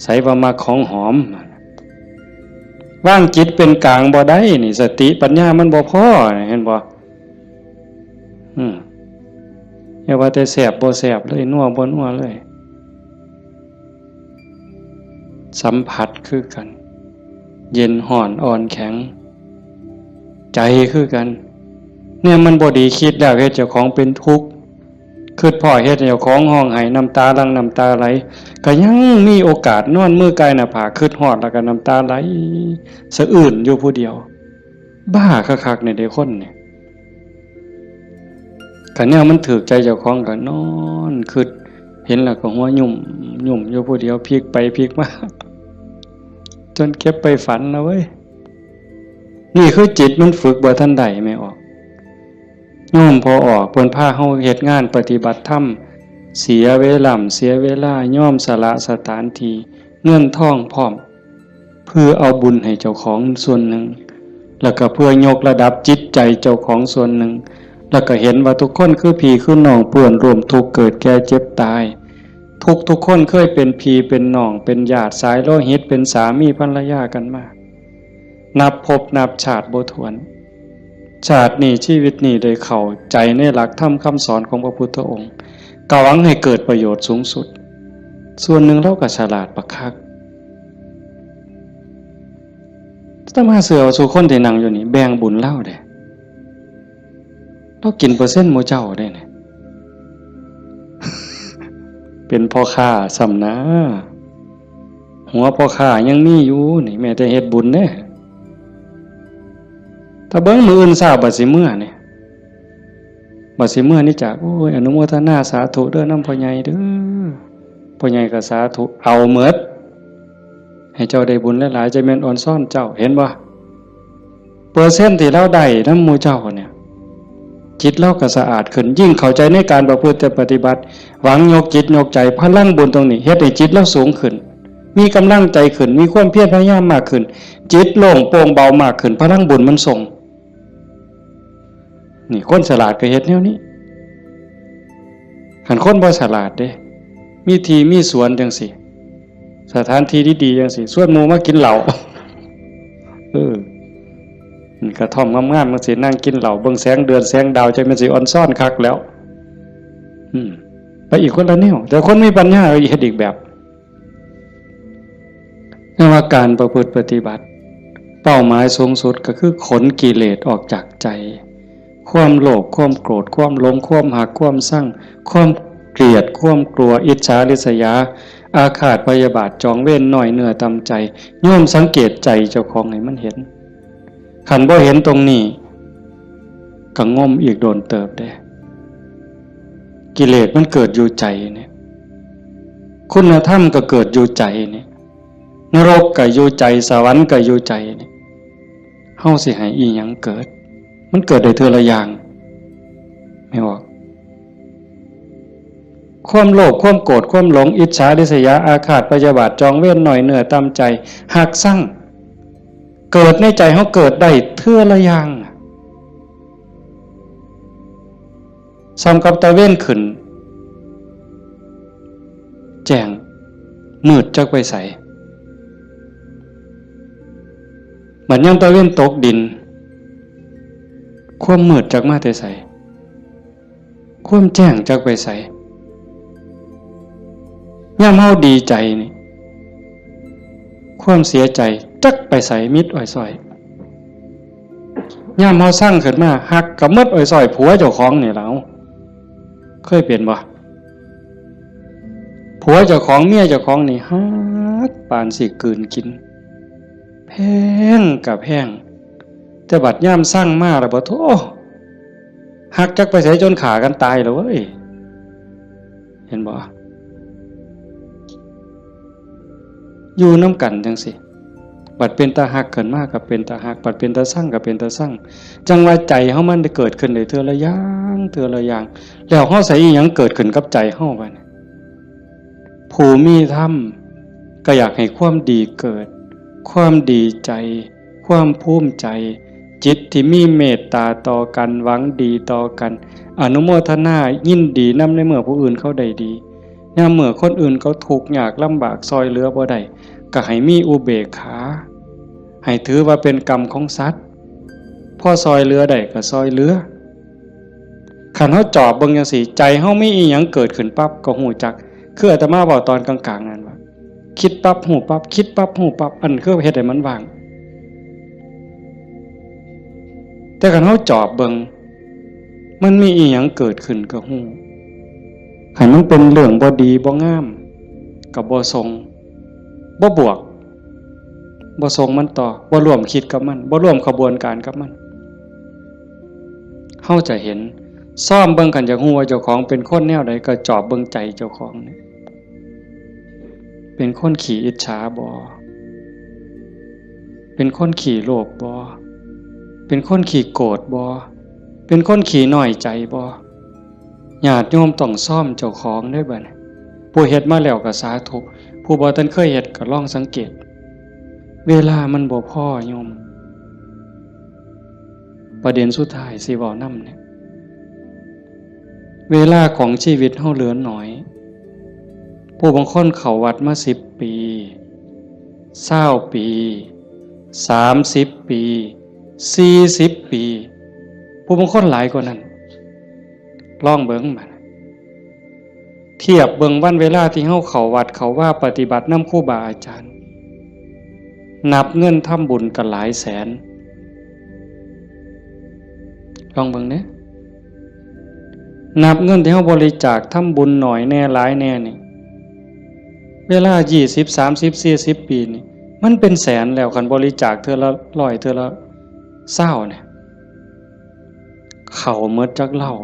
ใส่ว่ามาของหอมว่างจิตเป็นกลางบ่ได้นี่สติปัญญามันบ่พอเห็นบ่อย่าว่าแต่แสบบ่แสบเลยนัวบ่นัวเลยสัมผัสคือกันเย็นห่อนอ่อนแข็งใจคือกันเนี่ยมันบ่ดีคิดแล้วเฮ็ดเจ้าของเป็นทุกข์คิดพ่อเฮ็ดเจ้าของห้องไห้น้ำตาหลั่งน้ำตาไหลก็ยังมีโอกาสนอนมือกายหน้าผากคิดฮอดแล้วก็น้ำตาไหลสะอื้นอยู่ผู้เดียวบ้าคักๆเนี่ยเด้คนเนี่ยก็เนี่ยมันถูกใจเจ้าของก็นอนคิดเห็นแล้วก็หัวยุ่มอยู่ผู้เดียวพลิกไปพลิกมาจนเก็บไปฝันแล้วเว้ยนี่คือจิตมันฝึกบ่ทันใดไม่ออกโยมพอออกเพิ่นพาเฮาเฮ็ดงานปฏิบัติธรรมเสียเวลาย่อมสละสถานที่เงินทองพร้อมเพื่อเอาบุญให้เจ้าของส่วนหนึ่งแล้วก็เพื่อยกระดับจิตใจเจ้าของส่วนหนึ่งแล้วก็เห็นว่าทุกคนคือพี่คือน้องป่วนร่วมทุกข์เกิดแก่เจ็บตายทุกคนเคยเป็นพี่เป็นน้องเป็นญาติสายโลหิตเป็นสามีภรรยากันมานับภพนับชาติบ่ถ้วนชาตินี้ชีวิตนี้ได้เข้าใจในหลักธรรมคำสอนของพระพุทธองค์กะหวังให้เกิดประโยชน์สูงสุดส่วนหนึ่งเราก็ฉลาดบักคักถ้ามาเสือสู่คนที่นั่งอยู่นี่แบ่งบุญเล่าเด้เรากินเปอร์เซ็นต์หมู่เจ้าได้เนี่ยเป็นพ่อค้าสำนะหัวพ่อค้ายังมีอยู่นี่แม้แต่เฮ็ดบุญเด้ถ้าเบิ่งมืออื่นทราบบัดสิเมื่อนี่บัดสิเมื่อนี่จากโอ้ยอนุโมทนาสาธุเด้อนำพ่อใหญ่เด้อพ่อใหญ่ก็สาธุเอาหมดให้เจ้าได้บุญหลายๆจะแม่นอ่อนซ่อนเจ้าเห็นบ่เปอร์เซ็นต์ที่เราได้นำหมู่เจ้าเนี่ยจิตเราก็สะอาดขึ้นยิ่งเข้าใจในการประพฤติปฏิบัติหวังยกจิตยกใจพลังบุญตรงนี้เฮ็ดให้จิตเราสูงขึ้นมีกำลังใจขึ้นมีความเพียรพยายามมากขึ้นจิตโล่งโปร่งเบามากขึ้นพลังบุญมันส่งนี่คนฉลาดก็เฮ็ดแนวนี้คันคนบ่ฉลาดเด้มีที่มีสวนจังซี่สถานที่ดีๆจังซี่ชวนหมู่มากินเหล้ากระท่อมงามๆมันสินั่งกินเหล้าเบิ่งแสงเดือนแสงดาวใจมันสิอ่อนซ่อนคักแล้วไปอีกคนละแนวแต่คนมีปัญญาเฮ็ดอีกแบบนั่นว่าการประพฤติปฏิบัติเป้าหมายสูงสุดก็คือขนกิเลสออกจากใจความโลภความโกรธความหลงความหักความชั่งความเกลียดความกลัวอิจฉาริษยาอาฆาตพยาบาทจองเวรน้อยเนื้อต่ำใจโยมสังเกตใจเจ้าของให้มันเห็นขันบ่เห็นตรงนี้ก็งมอีกโดนเติบได้กิเลสมันเกิดอยู่ใจเนี่ยคุณธรรมก็เกิดอยู่ใจเนี่ยนรกก็อยู่ใจสวรรค์ก็อยู่ใจเนี่ยเฮาสิให้อีหยังเกิดมันเกิดได้เทื่อละอย่างไม่ออกความโลภความโกรธความหลงอิจฉาริษยาอาฆาตพยาบาทจองเวรน้อยเนื้อต่ำใจหักสั่งเกิดในใจเขาเกิดได้เทื่อละอย่างซ้ำกับตะเว้นขึ้นแจ้งมืดจักไปใสเหมือนยังตะเว้นตกดินความมืดจักมาแต่ใสความแจ้งจักไปใส ย่ำเฮาดีใจนี่ความเสียใจจักไปใส่มิดอ้อยซอยย่ำเฮาสร้างขึ้นมาหักกับมดอ้อยซอยผัวเจ้าของนี่แล้วเคยเปลี่ยนบ่ผัวเจ้าของเมียเจ้าของนี่ฮักปานสิกลืนกินแพงกับแพงแต่บัดย่ำสร้างมาแล้วบ่โธ่หักจักไปใส่จนขากันตายแล้วเว้ยเห็นบ่อยู่น้ำกันจังสิบัดเป็นตาหักเกินมากกับเป็นตาหักบัดเป็นตาสั่งกับเป็นตาสั่งจังว่าใจเฮามันได้เกิดขึ้นได้เทื่อละอย่างเทื่อละอย่างแล้วเฮาใส่อีหยังเกิดขึ้นกับใจเฮาบัดนี้ผู้มีธรรมก็อยากให้ความดีเกิดความดีใจความภูมิใจจิตที่มีเมตตาต่อกันหวังดีต่อกันอนุโมทนายินดีนำในเมื่อผู้อื่นเขาได้ดียามเมื่อคนอื่นเขาทุกข์ยากลำบากซอยเหลือบ่ได้ก็ให้มีอุเบกขาให้ถือว่าเป็นกรรมของสัตว์พอซอยเหลือได้ก็ซอยเหลือคันเฮาจอบเบิ่งจังซี่ใจเฮามีอีหยังเกิดขึ้นปั๊บก็ฮู้จักคืออาตมาบอกตอนกลางๆนั่นว่าคิดปั๊บฮู้ปั๊บคิดปั๊บฮู้ปั๊บอันคือเฮ็ดให้มันว่างแต่คันเฮาจอบเบิ่งมันมีอีหยังเกิดขึ้นก็ฮู้ให้มันเป็นเรื่องบ่ดีบ่งามก็บ่ทรงบ่บวกบ่ทรงมันต่อบ่ร่วมคิดกับมันบ่ร่วมขบวนการกับมันเฮาจะเห็นซ่อมเบิ่งกันจากฮู้ว่าเจ้าของเป็นคนแนวใดก็จอบเบิ่งใจเจ้าของนี่เป็นคนขี้อิจฉาบ่เป็นคนขี้โลภบ่เป็นคนขี้โกรธบ่เป็นคนขี้น้อยใจบ่ญาติโยมต้องซ่อมเจ้าของได้บัดนี้ผู้เฮ็ดมาแล้วก็สาธุผู้บ่ทันเคยเฮ็ดก็ลองสังเกตเวลามันบ่พอโยมประเด็นสุดท้ายสิเว้านำเนี่ยเวลาของชีวิตเฮาเหลือน้อยผู้บางคนเข้าวัดมา10 ปี20 ปี30 ปี40 ปีผู้บางคนหลายกว่านั้นลองเบิ่งบัดเทียบเบิ่งวันเวลาที่เฮาเข้าวัดเข้าว่าปฏิบัตินำครูบาอาจารย์นับเงินทำบุญกันหลายแสนลองเบิ่งเด้นับเงินที่เฮาบริจาคทำบุญหน่อยแน่หลายแน่นี่เวลา20 30 40 ปีนี่มันเป็นแสนแล้วคันบริจาคเทื่อละ100เทื่อละ20เนี่ยเข้าหมดจักเหล้า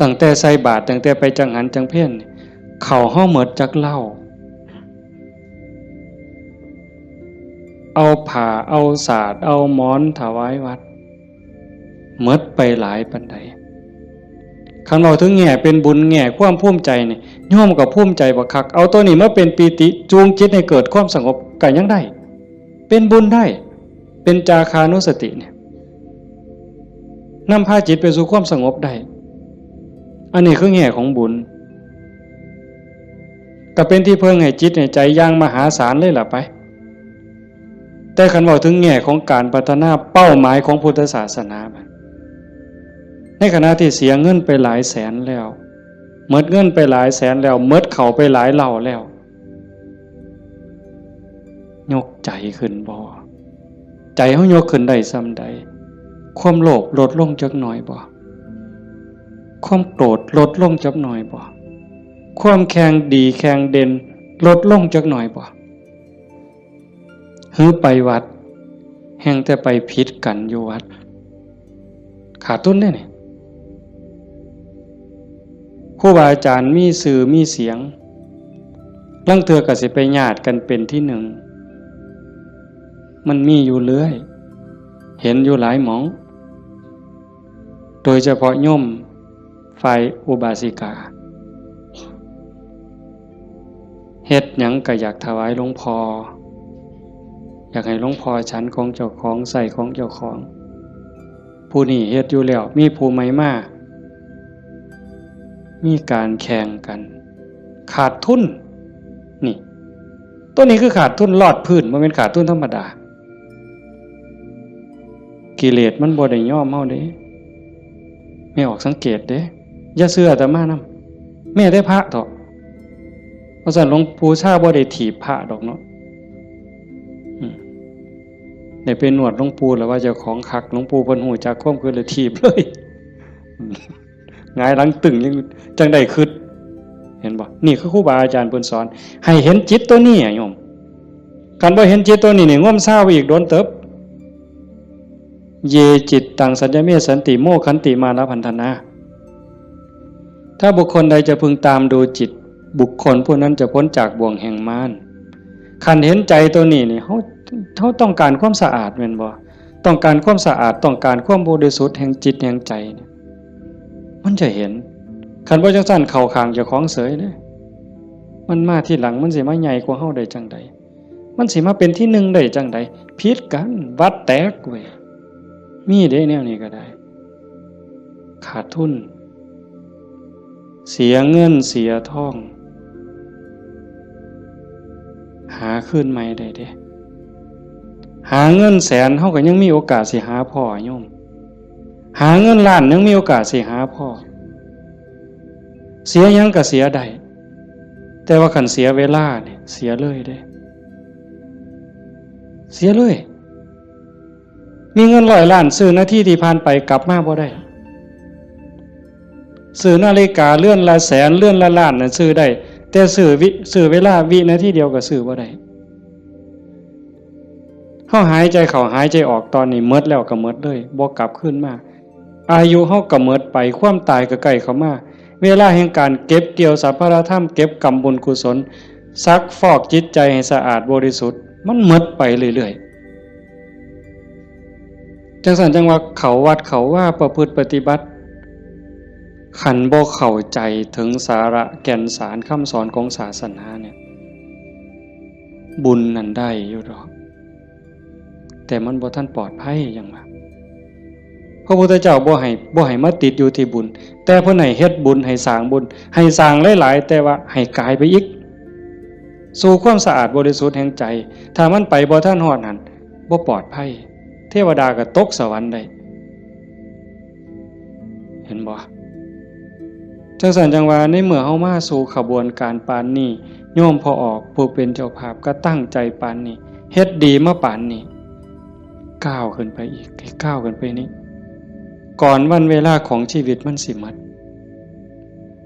ตั้งแต่ใส่บาตรตั้งแต่ไปจังหันจังเพ่นเข้าเฮาหมดจักเหล้าเอาผ้าเอาสาดเอาหมอนถวายวัดหมดไปหลายปานใดคันเราถึงแง่เป็นบุญแง่ความภูมิใจนี่โยมก็ภูมิใจบ่คักเอาตัวนี้มาเป็นปีติจูงจิตให้เกิดความสงบก็ยังได้เป็นบุญได้เป็นจาคานุสติเนี่ยนำพาจิตไปสู่ความสงบได้อันนี้คือแง่ของบุญก็เป็นที่เพิ่งให้จิตให้ใจอย่างมหาศาลเลยล่ะไปแต่คันเว้าถึงแง่ของการพัฒนาเป้าหมายของพุทธศาสนาในขณะที่เสียเงินไปหลายแสนแล้วหมดเงินไปหลายแสนแล้วหมดเข้าไปหลายเหล่าแล้วยกใจขึ้นบ่ใจเฮายกขึ้นได้ส่ำใดความโลภลดลงจักหน่อยบ่ความโกรธลดลงจักหน่อยบ่ความแข็งดีแข็งเด่นลดลงจักหน่อยบ่หือไปวัดแห่งแต่ไปผิดกันอยู่วัดขาดทุนได้นี่ครูบาอาจารย์มีสื่อมีเสียงลังเทื่อก็สิไปญาติกันเป็นที่หนึ่งมันมีอยู่เรื่อยเห็นอยู่หลายหมองโดยเฉพาะโยมฝ่ายอุบาสิกาเฮ็ดหยังก็อยากถวายหลวงพ่ออยากให้หลวงพ่อฉันของเจ้าของใส่ของเจ้าของผู้นี้เฮ็ดอยู่แล้วมีผู้ใหม่มามีการแข่งกันขาดทุนนี่ตัวนี้คือขาดทุนลอดพื้นบ่แม่นขาดทุนธรรมดากิเลสมันบ่ได้ย่อมเฮาเด้ไม่ออกสังเกตเด้อย่าเชื่ออาตมานำ แม้แต่พระเถาะเพราะฉะนั้นหลวงปู่ชาบ่ได้ถีบพระดอกเนาะได้ไปหนวดหลวงปู่แล้วว่าเจ้าของคักหลวงปู่เพิ่นฮู้จักความคือเลยถีบเลยหงายหลังตึงยังจังได้คิดเห็นบ่นี่คือครูบาอาจารย์เพิ่นสอนให้เห็นจิตตัวนี้โยมคันบ่เห็นจิตตัวนี้นี่ง่วมเศร้าอีกโดนเติบเยจิตตังสัญญเมสันติโมขันติมานะพันธนาถ้าบุคคลใดจะพึงตามดูจิตบุคคลผู้นั้นจะพ้นจากบ่วงแห่งมารคันเห็นใจตัวนี้นี่เขาต้องการความสะอาดแม่นบ่ต้องการความสะอาดต้องการความบริสุทธิ์แห่งจิตแห่งใจเนี่ยมันจะเห็นคันบ่จังซั่นเข้าข้างเจ้าของเสยเด้มันมาที่หลังมันสิมาใหญ่กว่าเฮาได้จังใดมันสิมาเป็นที่หนึ่งได้จังใดผิดกันวัดแตกเว้ยมีเด้แนวนี้ก็ได้ขาดทุนเสียเงินเสียทองหาคืนใหม่ได้เด้หาเงินแสนเฮาก็ยังมีโอกาสสิหาพ่อโยมหาเงินล้านยังมีโอกาสสิหาพ่อเสียยังก็เสียได้แต่ว่าคันเสียเวลาเนี่ยเสียเลยเด้เสียเลยมีเงิน100 ล้านซื้อนาทีที่ผ่านไปกลับมาบ่ได้ซื้อนาฬิกาเลื่อนละแสนเลื่อนละล้านน่ะซื้อได้แต่ซื้อเวลาวินาทีเดียวก็ซื้อบ่ได้เฮาหายใจเข้าหายใจออกตอนนี้หมดแล้วก็หมดเลยบ่กลับคืนมาอายุเฮาก็หมดไปความตายก็ใกล้เข้ามาเวลาแห่งการเก็บเกี่ยวสัพพะธรรมเก็บกรรมบุญกุศลซักฟอกจิตใจให้สะอาดบริสุทธิ์มันหมดไปเรื่อยๆจังซั่นจังว่าเขาวัดเขาว่าประพฤติปฏิบัติขันบ่เข้าใจถึงสาระแก่นสารคำสอนของศาสนาเนี่ยบุญนั้นได้อยู่ดอกแต่มันบ่ทันปลอดภัยอย่างว่าพระพุทธเจ้าบ่ให้มาติดอยู่ที่บุญแต่เพิ่นให้เฮ็ดบุญให้สร้างบุญให้สร้างหลายๆแต่ว่าให้กายไปอีกสู่ความสะอาดบริสุทธิ์แห่งใจถ้ามันไปบ่ทันฮอดนั้นบ่ปลอดภัยเทวดาก็ตกสวรรค์ได้เห็นบ่จังซั่นจังว่าในเมื่อเฮามาสู่ขบวนการปานนี้โยมพอออกผู้เป็นเจ้าภาพก็ตั้งใจปานนี้เฮ็ดดีมาปานนี้ก้าวขึ้นไปอีกก้าวขึ้นไปนี้ก่อนวันเวลาของชีวิตมันสิหมด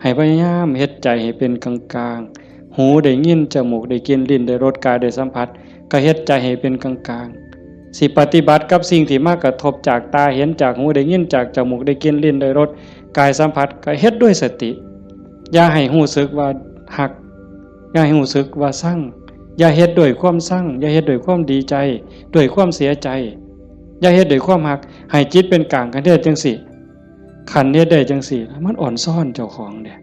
ให้พยายามเฮ็ดใจให้เป็นกลางๆหูได้ยินจมูกได้กลิ่นลิ้นได้รสกายได้สัมผัสก็เฮ็ดใจให้เป็นกลางๆสิปฏิบัติกับสิ่งที่มากระทบจากตาเห็นจากหูได้ยินจากจมูกได้กลิ่นลิ้นได้รสกายสัมผัสก็เฮ็ดด้วยสติอย่าให้รู้สึกว่าหักอย่าให้รู้สึกว่าสั่งอย่าเฮ็ดด้วยความสั่งอย่าเฮ็ดด้วยความดีใจด้วยความเสียใจอย่าเฮ็ดด้วยความหักให้จิตเป็นกลางกันเด้อจังซี่ขันเฮ็ดได้จังซี่มันอ่อนซ่อนเจ้าของเด้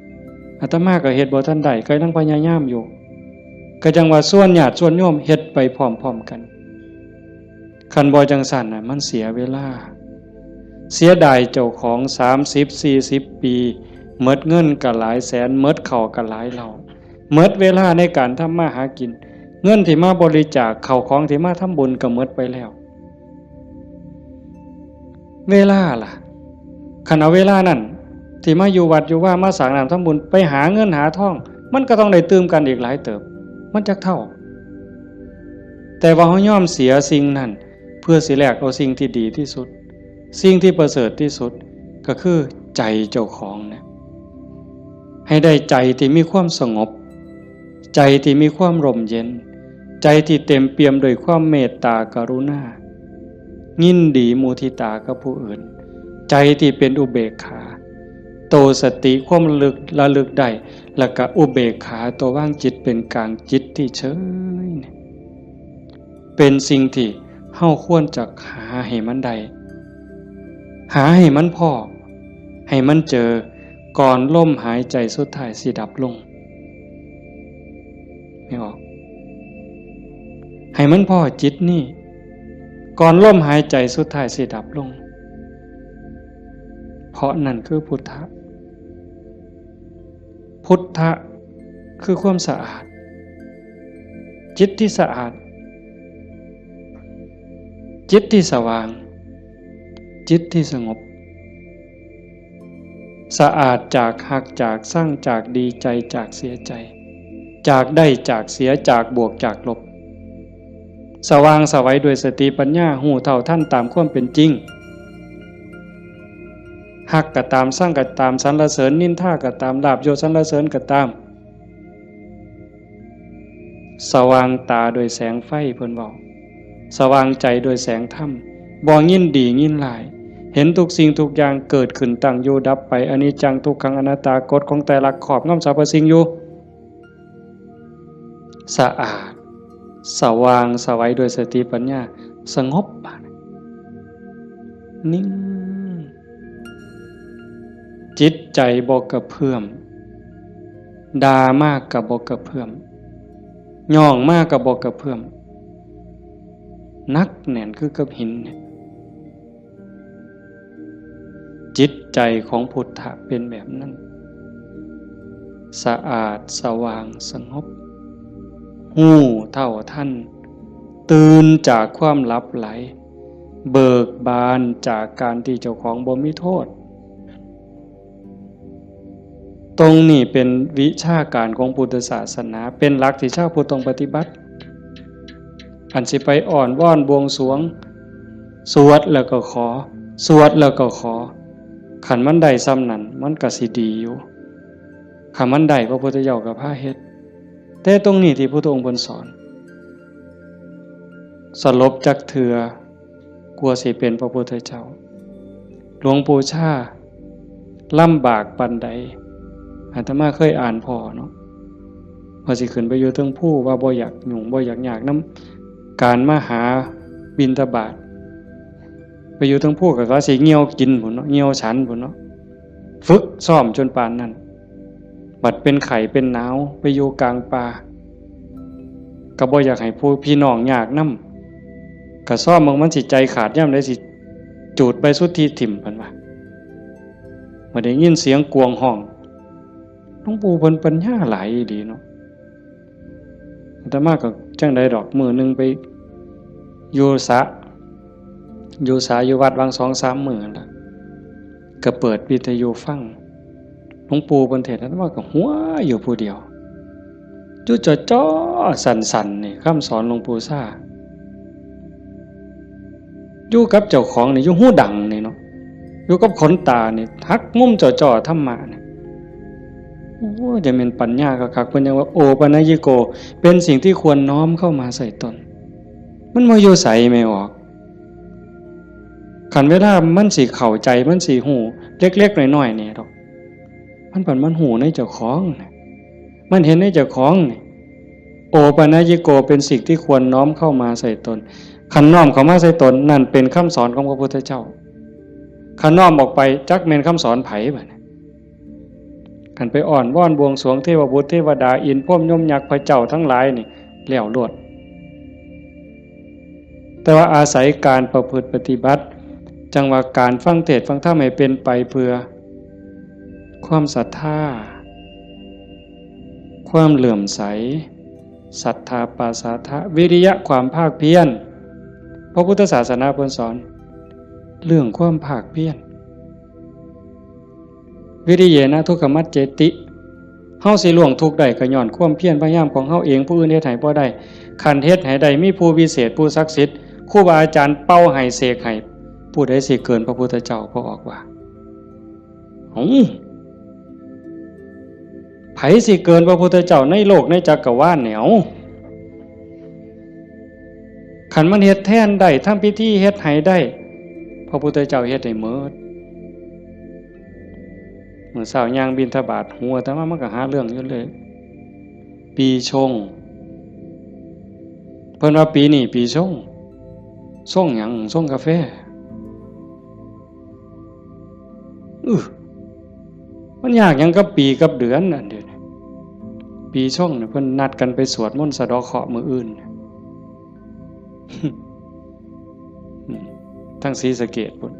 อาตมาก็เฮ็ดบ่ทันได้ก็ยังพยายามอยู่ก็จังว่าส่วนญาติส่วนโยมเฮ็ดไปพร้อมๆกันคันบ่จังซั่นน่ะมันเสียเวลาเสียดายเจ้าของ30-40 ปีหมดเงินก็หลายแสนหมดข้าวก็หลายเหล่าหมดเวลาในการทำมาหากินเงินที่มาบริจาคข้าวของที่มาทำบุญก็หมดไปแล้วเวลาล่ะคันเอาเวลานั้นที่มาอยู่วัดอยู่ว่ามาสร้างน้ำทำบุญไปหาเงินหาทองมันก็ต้องได้ตื่มกันอีกหลายเติบมันจักเท่าแต่ว่าเฮายอมเสียสิ่งนั้นเพื่อสิแลกเอาสิ่งที่ดีที่สุดสิ่งที่ประเสริฐที่สุดก็คือใจเจ้าของเนี่ยให้ได้ใจที่มีความสงบใจที่มีความร่มเย็นใจที่เต็มเปี่ยมด้วยความเมตตากรุณายินดีมุทิตากับผู้อื่นใจที่เป็นอุเบกขาโตสติความระลึกได้แล้วก็อุเบกขาตัวว่างจิตเป็นกลางจิตที่เฉยเป็นสิ่งที่เฮาควรจะหาให้มันได้หาให้มันพอให้มันเจอก่อนลมหายใจสุดท้ายสิดับลงไม่ออกให้มันพอจิตนี่ก่อนลมหายใจสุดท้ายสิดับลงเพราะนั่นคือพุทธะพุทธะคือความสะอาดจิตที่สะอาดจิตที่สว่างจิตที่สงบ สะอาดจากหักจากสร้างจากดีใจจากเสียใจจากได้จากเสียจากบวกจากลบสว่างสวัยด้วยสติปัญญาหูเท่าท่านตามความเป็นจริงหักก็ตามสร้างก็ตามสรรเสริญนินทาก็ตามลาภยศสรรเสริญก็ตามสว่างตาโดยแสงไฟเพิ่นบอกสว่างใจโดยแสงธรรมบ่ยินดียินร้ายเห็นทุกสิ่งทุกอย่างเกิดขึ้นตั้งอยู่ดับไปอนิจจังทุกขังอนัตตากฎของแต่ละขอบงำสรรพสิ่งอยู่สะอาดสว่างสวัยด้วยสติปัญญาสงบนิ่งจิตใจบ่กระเพื่อมด่ามากกับบ่กระเพื่อมย่องมากกับบ่กระเพื่อมนักแน่นคือกับหินเนี่ยจิตใจของพุทธะเป็นแบบนั้นสะอาดสว่างสงบหูเท่าท่านตื่นจากความลับไหลเบิกบานจากการที่เจ้าของบ่มีโทษตรงนี้เป็นวิชาการของพุทธศาสนาเป็นหลักที่ชาวพุทธต้องปฏิบัติอันสิไปอ่อนว่อนบวงสรวงสวดแล้วก็ขอสวดแล้วก็ขอขันมันได้ซ้ำนั้นมันก็สิดีอยู่ขันมันได้พระพุทธเจ้าก็พาเฮ็ดแต่ตรงนี้ที่พระพุทธองค์เพิ่นสอนสลบจักเถื่อกลัวสิเป็นพระพุทธเจ้าหลวงปู่ชาลำบากปานใดอาตมาเคยอ่านพอเนาะว่าสิขึ้นไปอยู่เทิงภูว่าบ่อยากยุ่งบ่อยากยากนำการมาหาบิณฑบาตไปอยู่เทิงภูก็ว่าสิเหี่ยวกินพุ่นเนาะเหี่ยวฉันพุ่นเนาะฝึกซ้อมจนปานนั้นบัดเป็นไข้เป็นหนาวไปอยู่กลางป่าก็บ่อยากให้ผู้พี่น้องยากนำก็ซ้อมมันสิใจขาดยามใดสิจูดไปสุดที่ถิ่มเพิ่นว่าบ่ได้ยินเสียงกวงห้องหลวงปู่เพิ่นปัญญาหลายดีเนาะอาตมาก็จังได๋ดอกมื้อนึงไปอยู่อยู่วัดวัง 2-3 มื้อนั่นล่ะก็เปิดวิทยุฟังหลวงปู่เพิ่นเทศน์อาตมาก็หัวอยู่ผู้เดียวจุจ่อๆสั่นๆนี่คำสอนหลวงปู่ซ่าอยู่กับเจ้าของนี่อยู่หูดังนี่เนาะอยู่กับขนตานี่ทักงุ่มจ่อๆธรรมะนี่โอ้จะเป็นปัญญาคักๆเพิ่นยังว่าโอปนัญญิโกเป็นสิ่งที่ควรน้อมเข้ามาใส่ตนมันบ่อยู่ไสไม่ออกคันเวลามันสิเข้าใจมันสิฮู้เล็กๆน้อยๆนี่ดอกมันหูในเจ้าของมันเห็นในเจ้าของนี่โอปนัญญิโกเป็นสิ่งที่ควรน้อมเข้ามาใส่ตนคันน้อมเข้ามาใส่ตนนั่นเป็นคำสอนของพระพุทธเจ้าคันน้อมออกไปจักแม่นคำสอนไผบัดนี้คันไปอ่อนว่อนบวงสรวงเทวบุตรเทวดาอินทร์พรหมยมยักษ์พระเจ้าทั้งหลายนี่แล้วโลดแต่ว่าอาศัยการประพฤติปฏิบัติจังว่าการฟังเทศน์ฟังธรรมให้เป็นไปเพื่อความศรัทธาความเหลื่อมใสศรัทธาปาสาทะวิริยะความภาคเพียรพระพุทธศาสนาเพิ่นสอนเรื่องความภาคเพียรวิริยะนะทุกขมัจเจติเฮาสิล่วงทุกข์ได้ก็ย้อนความเพียรพยายามของเฮาเองผู้อื่นเฮ็ดให้บ่ได้คันเฮ็ดให้ได้มีผู้วิเศษผู้ศักดิ์สิทธิ์ครูบาอาจารย์เป่าให้เสกให้ผู้ใดสิเกินพระพุทธเจ้าพระออกว่าไผสิเกินพระพุทธเจ้าในโลกในจักรวาลเนี่ยคันมันเฮ็ดแทนได้ทำพิธีเฮ็ดให้ได้พระพุทธเจ้าเฮ็ดให้หมดเมื่อเช้าย่างบิณฑบาตหัวแต่ว่ามันก็หาเรื่องอยู่เลยปีชงเพิ่นว่าปีนี้ปีชงหยังส่งกาแฟมันยากหยังกับปีกับเดือนนั่นเด้อปีชงเนี่ยเพิ่นนัดกันไปสวดมนต์สะเดาะเคราะห์มื้ออื่นทั้งศรีสะเกษพุ่น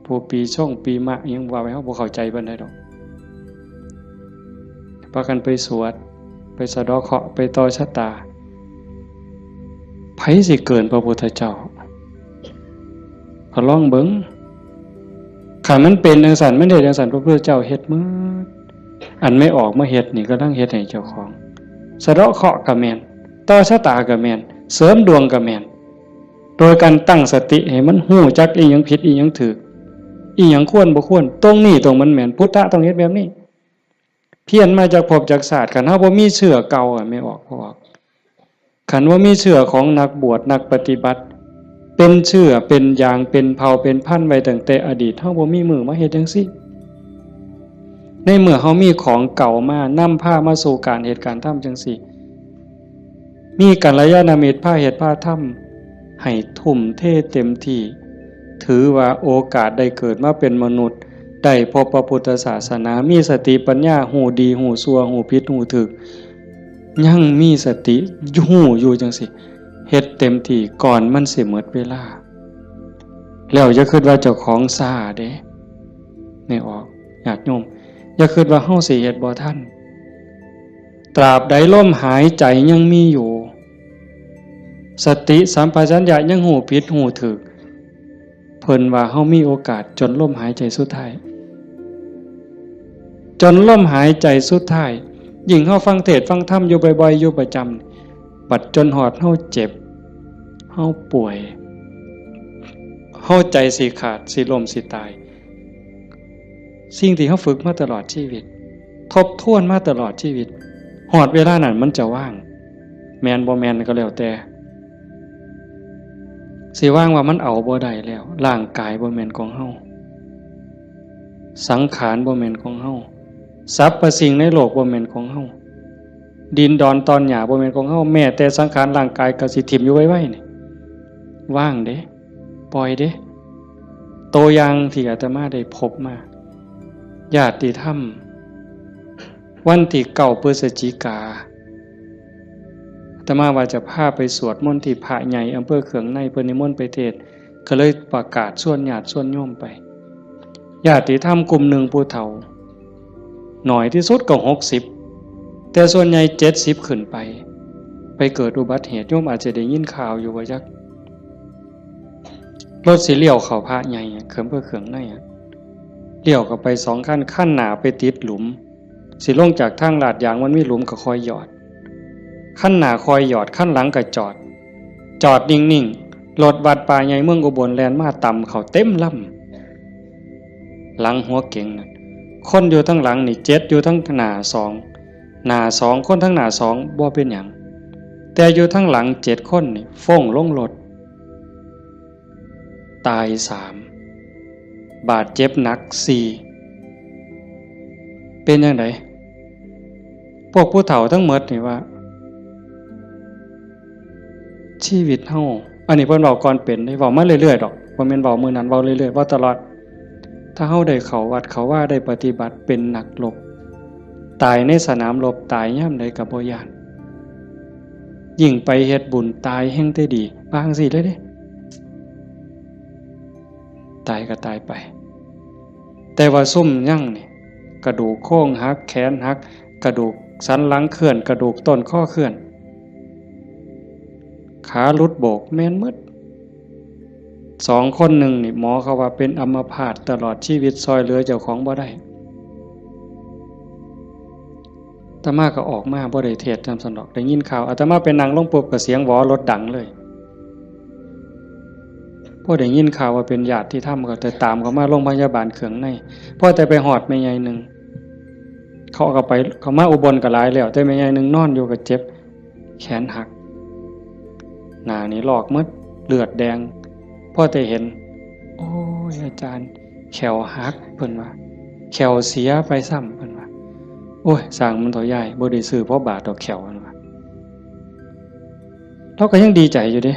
ผู้ปีชงปีมะยังว่าไว้เฮาบ่เข้าใจปานใดดอกพากันไปสวดไปสะเดาะเคราะห์ไปต่อชะตาไผสิเกินพระพุทธเจ้าก็ลองเบิ่ง ขันมันเป็นจังสันมันเฮ็ดจังสันพระพุทธเจ้าเฮ็ดมื้ออันไม่ออกมาเฮ็ดนี่ก็ต้องเฮ็ดให้เจ้าของสะเดาะเคราะห์ก็แม่นต่อชะตาก็แม่นเสริมดวงก็แม่นโดยการตั้งสติให้มันฮู้จักอีหยังผิดอีหยังถูกอีหยังควรบ่ควรตรงนี้ตรงมันแม่นพุทธะต้องเฮ็ดแบบนี้เพี้ยนมาจากภพจากศาสตร์คันเฮาบ่มีเชื่อเก่าไม่ออกคันว่ามีเชื่อของนักบวชนักปฏิบัติเป็นเชื่อเป็นอย่างเป็นเผ่าเป็นพันธุ์ไว้ตั้งแต่อดีตเฮาบ่มีมือมาเฮ็ดจังซี่ในเมื่อเฮามีของเก่ามานำพามาสู่การเหตุการณ์ทำจังซี่มีกัลยาณมิตรพาเหตุพาทำให้ทุ่มเทเต็มที่ถือว่าโอกาสได้เกิดมาเป็นมนุษย์ได้พบพระพุทธศาสนามีสติปัญญาหูดีหูชั่วหูผิดหูถูกยังมีสติหูอยู่จังสิเฮ็ดเต็มที่ก่อนมันสิหมดเวลาแล้วอย่าคิดว่าเจ้าของซ่าเด้ไม่ออกญาติโยมอย่าคิดว่าเฮาสิเฮ็ดบ่ทันตราบใดลมหายใจยังมีอยู่สติสัมปชัญญะยังหูผิดหูถูกเพิ่นว่าเฮามีโอกาสจนลมหายใจสุดท้ายจนลมหายใจสุดท้ายยิ่งเฮาฟังเทศน์ฟังธรรมอยู่บ่อยๆอยู่ประจำบัดจนหอดเฮาเจ็บเฮาป่วยเฮาใจสิขาดสิล้มสิตายสิ่งที่เฮาฝึกมาตลอดชีวิตทบทวนมาตลอดชีวิตหอดเวลานั้นมันจะว่างแม่นบ่แม่นก็แล้วแต่สิว่างว่ามันเอาบ่ได้แล้วร่างกายบ่แม่นของเฮาสังขารบ่แม่นของเฮาสรรพสิ่งในโลกบ่แม่นของเฮาดินดอนตอนหญ้าบ่แม่นของเฮาแม้แต่สังขารร่างกายก็สิทิ่มอยู่ไว้ๆนี่ว่างเด้ปล่อยเด้ตัวอย่างที่อาตมาได้พบมาญาติธรรมวันที่9 พฤศจิกายนอาตมาว่าจะพาไปสวดมนต์ที่พระใหญ่อำเภอเขืองในเพิ่นนิมนต์ไปเทศน์ก็เลยประกาศชวนญาติชวนโยมไปญาติธรรมกลุ่มหนึ่งผู้เฒ่าหน่อยที่สุดก็60แต่ส่วนใหญ่70ขึ้นไปเกิดอุบัติเหตุโยมอาจจะได้ยินข่าวอยู่ว่าจักรถสิเลี้ยวเข้าพระใหญ่เขื่อนเพื่อเขื่องในเลี้ยวเข้าไป2ขั้นหน้าไปติดหลุมสิลงจากทางลาดยางมันมีหลุมก็คอยหยอดขั้นหน้าคอยหยอดขั้นหลังก็จอดนิ่งๆรถวัดป่าใหญ่เมืองอุบลแล่นมาต่ำเข้าเต็มลำหลังหัวเก๋งนั่นคนอยู่ทั้งหลังนี่7อยู่ทั้งหน้า2คนทั้งหน้า2บ่เป็นหยังแต่อยู่ทั้งหลัง7คนนี่ฟ้องลงรถตาย3บาดเจ็บหนัก4เป็นจังไดพวกผู้เฒ่าทั้งหมดนี่ว่าชีวิตเฮาอันนี้เพิ่นเว้าก่อนเป็นได้เว้ามาเรื่อยๆดอกบ่แม่นเว้ามื้อนั้นเว้าเรื่อยๆเว้าตลอดถ้าเฮาได้เข้าวัดเข้าว่าได้ปฏิบัติเป็นนักรบตายในสนามรบตายยามใดก็บ่ย้านยิ่งไปเฮ็ดบุญตายแห่งแต่ดีบางสิเลยเด้ตายก็ตายไปแต่ว่าซุ่มยั่งนี่กระดูกโค้งหักแขนหักกระดูกสันหลังเคลื่อนกระดูกต้นข้อเคลื่อนขาหลุดโบกแม่นหมด2คนหนึ่งนี่หมอเขาว่าเป็นอัมพาตตลอดชีวิตซอยเหลือเจ้าของบ่ได้อาตมาก็ออกมาบ่ได้เทศน์จำสนอกได้ยินข่าวอาตมาไปนั่งลงปุ๊บก็เสียงหวอรถดังเลยพอได้ยินข่าวว่าเป็นญาติที่ทำก็แต่ตามเขามาโรงพยาบาลเขืองในพอแต่ไปหอดแม่ใหญ่นึงเขาก็ไปเขามาอุบลก็หลายแล้วแต่แม่ใหญ่นึงนอนอยู่ก็เจ็บแขนหักหน้านี่ลอกหมดเลือดแดงพอแต่เห็นโอ้ยอาจารย์แขวหักเพิ่นว่าแขวเสียไปซ้ำเพิ่นว่าโอ้ยสร้างมันต่อใหญ่บ่ได้ซื้อเพราะบาทดอกแขวเพิ่นว่าเราก็ยังดีใจอยู่เด้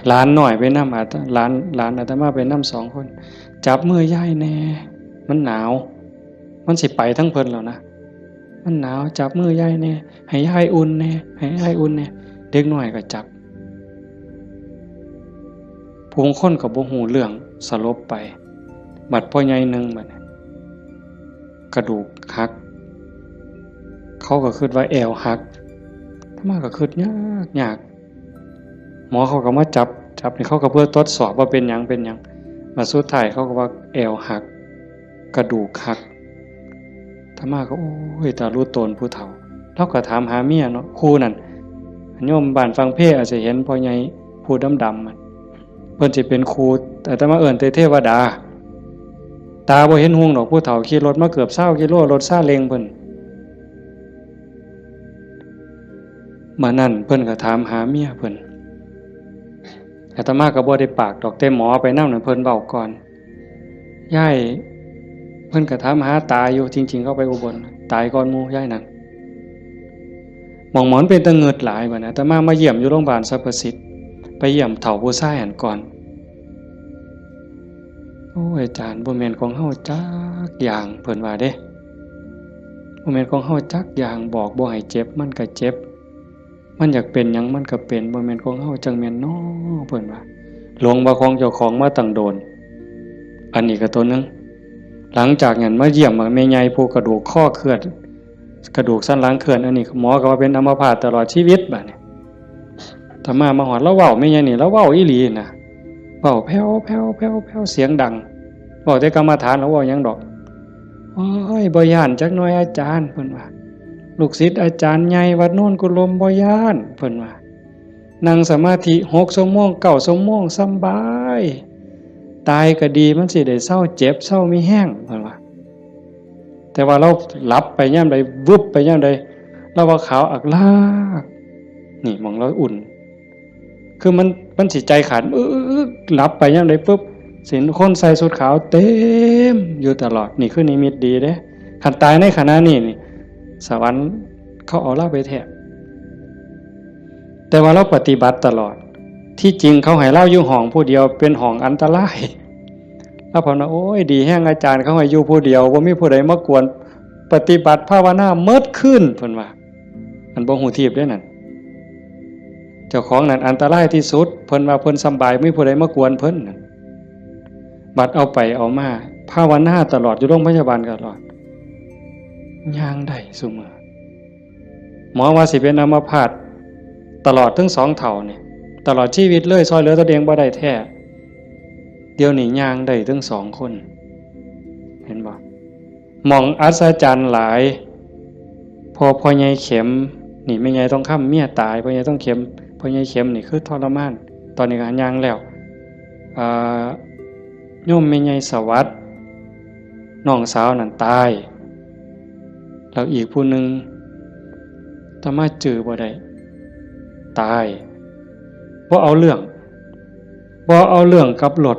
หลานหน่อยไปนำหลานอาตมาไปนำ2คนจับมือยายแน่มันหนาวมันสิไปทั้งเพิ่นแล้วนะมันหนาวจับมือยายแน่ให้ยายอุ่นแน่ให้ยายอุ่นแน่เด็กน้อยก็จับผู้คนก็บ่ฮู้เรื่องสลบไปบัดพ่อใหญ่นึงบัดกระดูกหักเขาก็คิดว่าแอวหักอาตมาก็คิดยากหมอเขาก็มาจับนี่เขาก็เพื่อทดสอบว่าเป็นหยัง มาสุดท้ายเขาก็ว่าแอวหักกระดูกหักธรรมาก็โอ้ยตารู้ตนผู้เฒ่าเราก็ถามหาเมียเนาะครูนั่นโยมบ้านฟังเพลอาจจะเห็นพ่อใหญ่ผู้ดำๆมันเพิ่นสิเป็นครูแต่ธรรมาเอิ้นแต่เทวดาตาบ่เห็นห่วงดอกผู้เฒ่าขี่รถมาเกือบ20กิโลรถซาเล้งเพิ่นมานั่นเพิ่นก็ถามหาเมียเพิ่นอาตมาก็บ่ได้ปากดอกแต่หมอไปนำนั่นเพิ่นเว้าก่อนยายเพิ่นก็ถามหาตาอยู่จริงๆเขาไปอุบลตายก่อนหมู่ยายนั่นหมองหมอนเป็นตะเงิดหลายบัดน่ะอาตมาเยี่ยมอยู่โรงพยาบาลสรรพสิทธิ์ไปเยี่ยมเฒ่าผู้ชายหันก่อนโอ้ยอาจารย์บ่แม่นของเฮาจักอย่างเพิ่นว่าเด้บ่แม่นของเฮาจักอย่างบอกบ่ให้เจ็บมันก็เจ็บมันอยากเป็นหยังมันก็เป็นบ่แม่นของเฮาจังแม่นน้อเพิ่นว่าหลงว่าของเจ้าของมาตั้งโดนอันนี้ก็ตัวนึงหลังจากนั้นมาเยี่ยมแม่ใหญ่ผู้กระดูกข้อเคลื่อนกระดูกสันหลังเคลื่อนอันนี้หมอก็ว่าเป็นอัมพาตตลอดชีวิตบัดนี้ถ้ามาฮอดแล้วเว้าแม่ใหญ่นี่แล้วเว้าอีหลีน่ะเว้าแผ่วๆๆๆเสียงดังเว้าแต่กรรมฐานแล้วเว้าหยังดอกโอ้ยบ่ย้านจักหน่อยอาจารย์เพิ่นว่าลูกศิษย์อาจารย์ใหญ่วัดโน่นกุลมบ่ย้านเพิ่นว่านั่งสมาธิ6 ชั่วโมง9 ชั่วโมงสำบายตายก็ดีมันสิได้เศร้าเจ็บเศร้ามีแห้งเพิ่นว่าแต่ว่าเราหลับไปยามใดวึบไปยามใดเราว่าขาวอักลากนี่มองเราอุ่นคือมันสิใจขาดหลับไปยามใดปุ๊บสิคนใส่ชุดขาวเต็มอยู่ตลอดนี่คือนิมิตดีเด้คันตายในขณะนี้นี่สวรรค์เขาเอาเราไปแท้แต่ว่าเราปฏิบัติตลอดที่จริงเขาให้เราอยู่ห้องผู้เดียวเป็นห้องอันตรายแล้วพอนะโอ้ยดีแห้งอาจารย์เขาให้อยู่ผู้เดียวบ่มีผู้ใดมากวนปฏิบัติภาวนาเมิดขึ้นเพิ่นว่าอันบ่ฮู้ทิพย์เด้นั่นเจ้าของนั่นอันตรายที่สุดเพิ่นว่าเพิ่นสำบายไม่มีผู้ใดมากวนเพิ่นนั่นบัดเอาไปเอามาภาวนาตลอดอยู่โรงพยาบาลตลอดย่างได้ซุมื้อหมอว่าสิเป็นอัมพาตตลอดทั้ง2เท่านี่ตลอดชีวิตเลยซอยเหลือตัวเองบ่ได้แท้เดี๋ยวนี้ย่างได้ทั้ง2คนเห็นบ่มองอัศจรรย์หลายพอใหญ่เข็มนี่แม่ใหญ่ต้องค้ำเมียตายพ่อใหญ่ต้องเข็มพ่อใหญ่เข็มนี่คือทรมานตอนนี้ก็ย่างแล้วโยมแม่ใหญ่สวัสดิ์น้องสาวนั่นตายแล้วอีกผู้นึงถ้ามาเจอบ่ได้ตายบ่เอาเรื่องกับรถ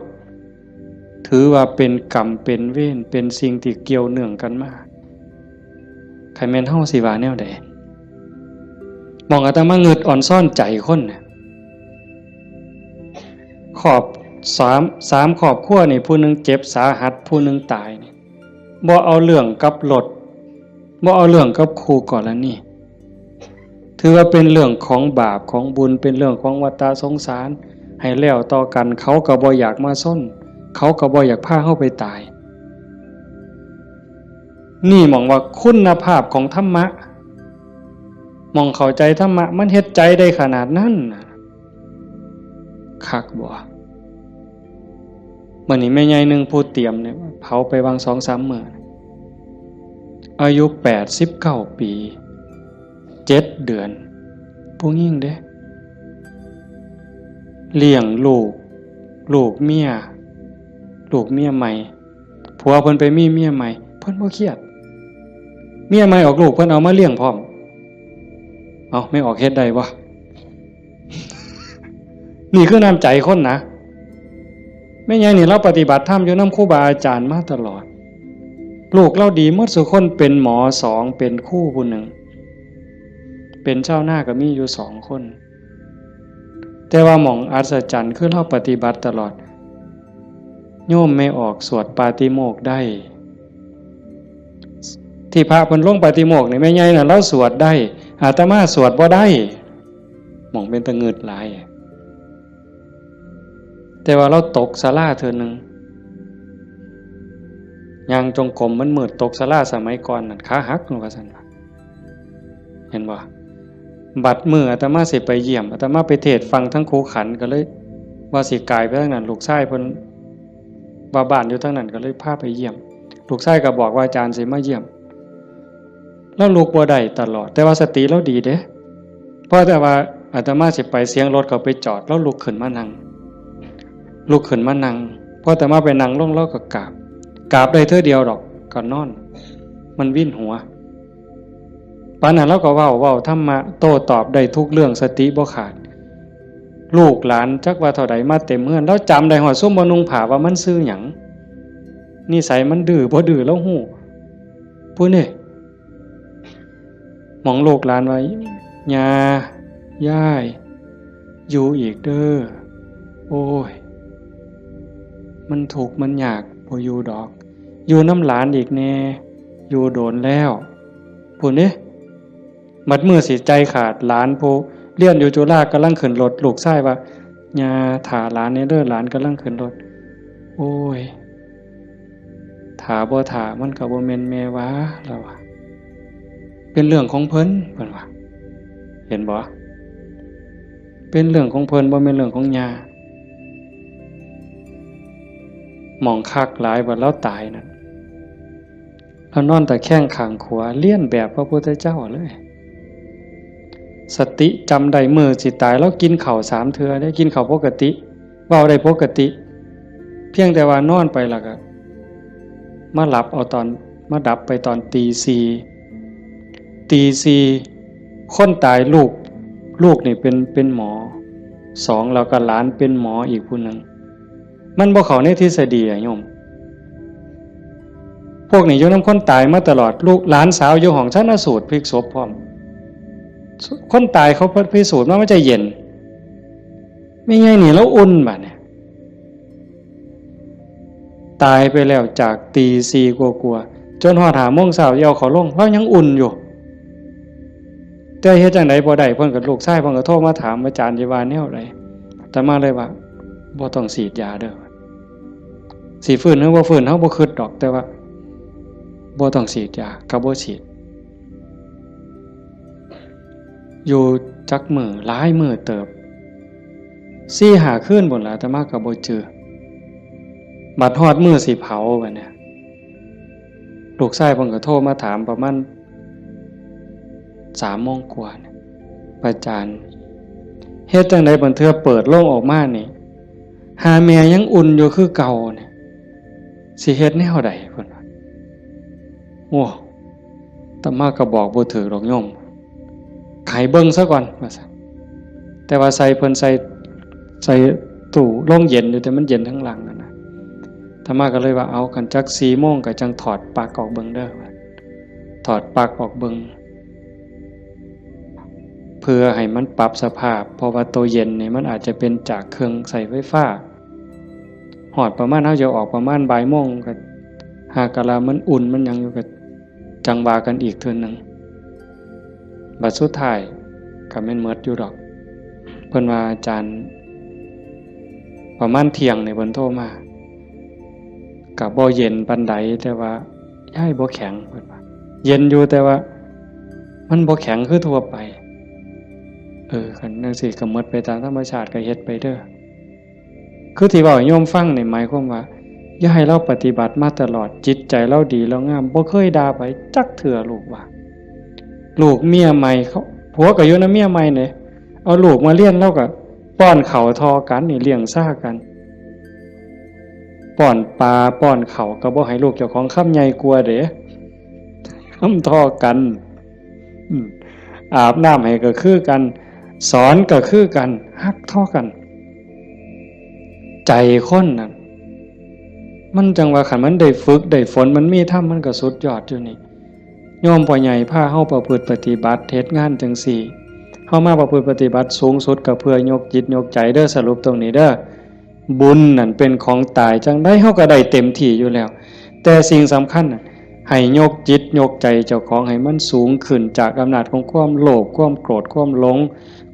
ถือว่าเป็นกรรมเป็นเวรเป็นสิ่งที่เกี่ยวเนื่องกันมาใครแม่นเฮาสิว่าแนวใดมองอาตมาเงิดอ่อนซ่อนใจคนน่ะขอบ3ครอบครัวนี่ผู้นึงเจ็บสาหัสผู้นึงตายนี่บ่เอาเรื่องกับรถบ่เอาเรื่องกับครูกรณีถือว่าเป็นเรื่องของบาปของบุญเป็นเรื่องของวัฏสงสารให้แล้วต่อกันเขาก็บ่อยากมาซ่อนเขาก็บ่อยากพาเฮาไปตายนี่มองว่าคุณภาพของธรรมะมองเข้าใจธรรมะมันเฮ็ดใจได้ขนาดนั้นคักบ่มื้อนี้แม่ใหญ่นึงผู้เตรียมเนี่ยเผาไปวาง 2-3 มื้ออายุ89 ปี7 เดือนผู้หญิงเด้เลี้ยงลูกเมียใหม่ผัวเพิ่นไปมีเมียใหม่เพิ่นบ่เครียดเมียใหม่ออกลูกเพิ่นเอามาเลี้ยงพร้อมเอาไม่ออกเฮ็ดได้บ่ นี่คือน้ำใจคนนะแม่ใหญ่นี่เราปฏิบัติธรรมอยู่นำครูบาอาจารย์มาตลอดลูกเราดีหมดทุกคนเป็นหมอ2เป็นครูผู้หนึ่งเป็นเจ้าหน้าก็มีอยู่2คนแต่ว่าหม่องอัศจรรย์คือเราปฏิบัติตลอดโยมไม่ออกสวดปาติโมกข์ได้ที่พระเพิ่นลงปาติโมกข์นี่แม่ใหญ่น่ะเราสวดได้อาตมาสวดบ่ได้หม่องเป็นตะงึดหลายแต่ว่าเราตกศาลาเทื่อนึงย่างจงกรมมันมืดตกศาลาสมัยก่อนนั่นขาหักว่าซั่นเห็นบ่บัดมื้ออาตมาสิไปเยี่ยมอาตมาไปเทศน์ฟังทั้งครูขันก็เลยว่าสิกายไปทางนั้นลูกชายเพิ่น ว่าบ้านอยู่ทั้งนั้นก็เลยพาไปเยี่ยมลูกชายก็บอกว่าอาจารย์สิมาเยี่ยมแล้วลูกบ่ได้ตลอดแต่ว่าสติเราดีเด้เพราะแต่ว่าอาตมาสิไปเสียงรถเขาไปจอดแล้วลุกขึ้นมานั่งพอแต่มาไปนั่งลงแล้วก็กราบได้เท่าเดียวดอกก็นอนมันวิ่นหัวปานนั้นเราก็เว้าธรรมะโต้ตอบได้ทุกเรื่องสติบ่ขาดลูกหลานจักว่าเท่าใดมาเต็มเฮือนแล้วจำได้ฮอดซุมบ่นุ่งผ้าว่ามันชื่อหยังนิสัยมันดื้อบ่ดื้อแล้วฮู้ผู้นี่หมองลูกหลานไว้ย่าย่ายอยู่อีกเด้อโอ้ยมันทุกข์มันยากบ่อยู่ดอกอยู่น้ำหลานอีกแน่อยู่โดนแล้วผู้นี่มัดมือสิใจขาดหลานผู้เรียนอยู่จุฬากำลังขึ้นรถลูกชายว่าย่าถ่าหลานในเด้อหลานกำลังขึ้นรถโอ้ยถ่าบ่ถ่ามันก็บ่แม่นแม่วะแล้วว่าเป็นเรื่องของเพิ่นว่าเห็นบ่เป็นเรื่องของเพิ่นบ่แม่นเรื่องของย่าหมองคักหลายว่าแล้วตายนั่นแล้วนอนแต่แข้งข้างขวาเลียนแบบพระพุทธเจ้าเลยสติจำได้มือสิตายแล้วกินข้าว3เทื่อได้กินข้าวปกติเว้าได้ปกติเพียงแต่ว่านอนไปแล้วก็มาหลับเอาตอนมาดับไปตอนตี 4คนตายลูกนี่เป็นหมอ2แล้วก็หลานเป็นหมออีกผู้นึงมันบ่เข้าในทฤษฎีอะโยมพวกนี้อยู่นำคนตายมาตลอดลูกหลานสาวอยู่ห้องชันสูตรพลิกศพพร้อมคนตายเขาพิสูจน์ว่ามันจะเย็นไม่ไงนี่แล้วอุ่นบัดเนี่ยตายไปแล้วจากตี 4กว่าๆจนฮอด 5 โมงเช้าเอาเขาลงแล้วยังอุ่นอยู่แต่เฮ็ดจังได๋บ่ได้เพิ่นก็ลูกชายเพิ่นก็โทรมาถามอาจารย์สิว่าแนวใดแต่มาเลยว่าบ่ต้องฉีดยาเด้อสิฟื้นหรือบ่ฟื้นเฮาบ่คิดดอกแต่ว่าบ่ต้องฉีดยาก็บ่ฉีดอยู่จักมื้อหลายมื้อเติบ 4-5 คืนพุ่นล่ะแต่มาก็บ่เจอบัดฮอดมื้อสิเผาบัดเนี่ยลูกชายเพิ่นก็โทรมาถามประมาณ3 โมงกว่าเนี่ยอาจารย์เฮ็ดจังได๋บัดเทื่อเปิดโลงออกมานี่หาแม่ยังอุ่นอยู่คือเก่าเนี่ยสิเฮ็ดแนวใดเพิ่นว่าโอ้อาตมาก็บอกบ่ถูกดอกโยมไขเบิ่งซะก่อนว่าซั่นแต่ว่าใส่เพิ่นใส่ตู้โรงเย็นอยู่แต่มันเย็นทั้งหลังนะอาตมาก็เลยว่าเอากันจัก 4 โมงก็จังถอดปลั๊กออกเบิ่งเด้อถอดปลั๊กออกเบิ่งเพื่อให้มันปรับสภาพเพราะว่าตัวเย็นนี่มันอาจจะเป็นจากเครื่องใส่ไฟฟ้าหอดประมาณเฮาจะออกประมาณบ่ายโมงก็หากะลามันอุ่นมันยังอยู่ก็จังว่ากันอีกเทื่อนึงบัดสุดท้ายก็แม่นหมดอยู่ดอกเพิ่นว่าอาจารย์ประมาณเที่ยงนี่เพิ่นโทรมาก็บ่เย็นปานใดแต่ว่าย้ายบ่แข็งเพิ่นว่าเย็นอยู่แต่ว่ามันบ่แข็งคือทั่วไปคันจังซี่ก็หมดไปตามธรรมชาติก็เฮ็ดไปเด้อคือที่เว้าให้โยมฟังนี่หมายความว่าอย่าให้เราปฏิบัติมาตลอดจิตใจเราดีแล้วงามบ่เคยด่าไผจักเทื่อลูกว่าลูกเมียใหม่เขาผัวก็อยู่นำเมียใหม่นี่เอาลูกมาเลี้ยงแล้วก็ป้อนข้าวทอกันนี่เลี้ยงซ่ากันป้อนปลาป้อนข้าวก็บ่ให้ลูกเจ้าของคำใหญ่กลัวเด้คำทอกันอาบน้ำให้ก็คือกันสอนก็คือกันฮักทอกันใจคนน่ะมันจังว่าคันมันได้ฝึกได้ฝนมันมีธรรมมันก็สุดยอดอยู่นี่โยมพ่อใหญ่พาเฮาประพฤติปฏิบัติเฮ็ดงานจังซี่เฮามาประพฤติปฏิบัติสูงสุดก็เพื่อยกจิตยกใจเด้อสรุปตรงนี้เด้อบุญนั่นเป็นของตายจังได๋เฮาก็ได้เต็มที่อยู่แล้วแต่สิ่งสำคัญน่ะให้ยกจิตยกใจเจ้าของให้มันสูงขึ้นจากอำนาจของความโลภความโกรธความหลง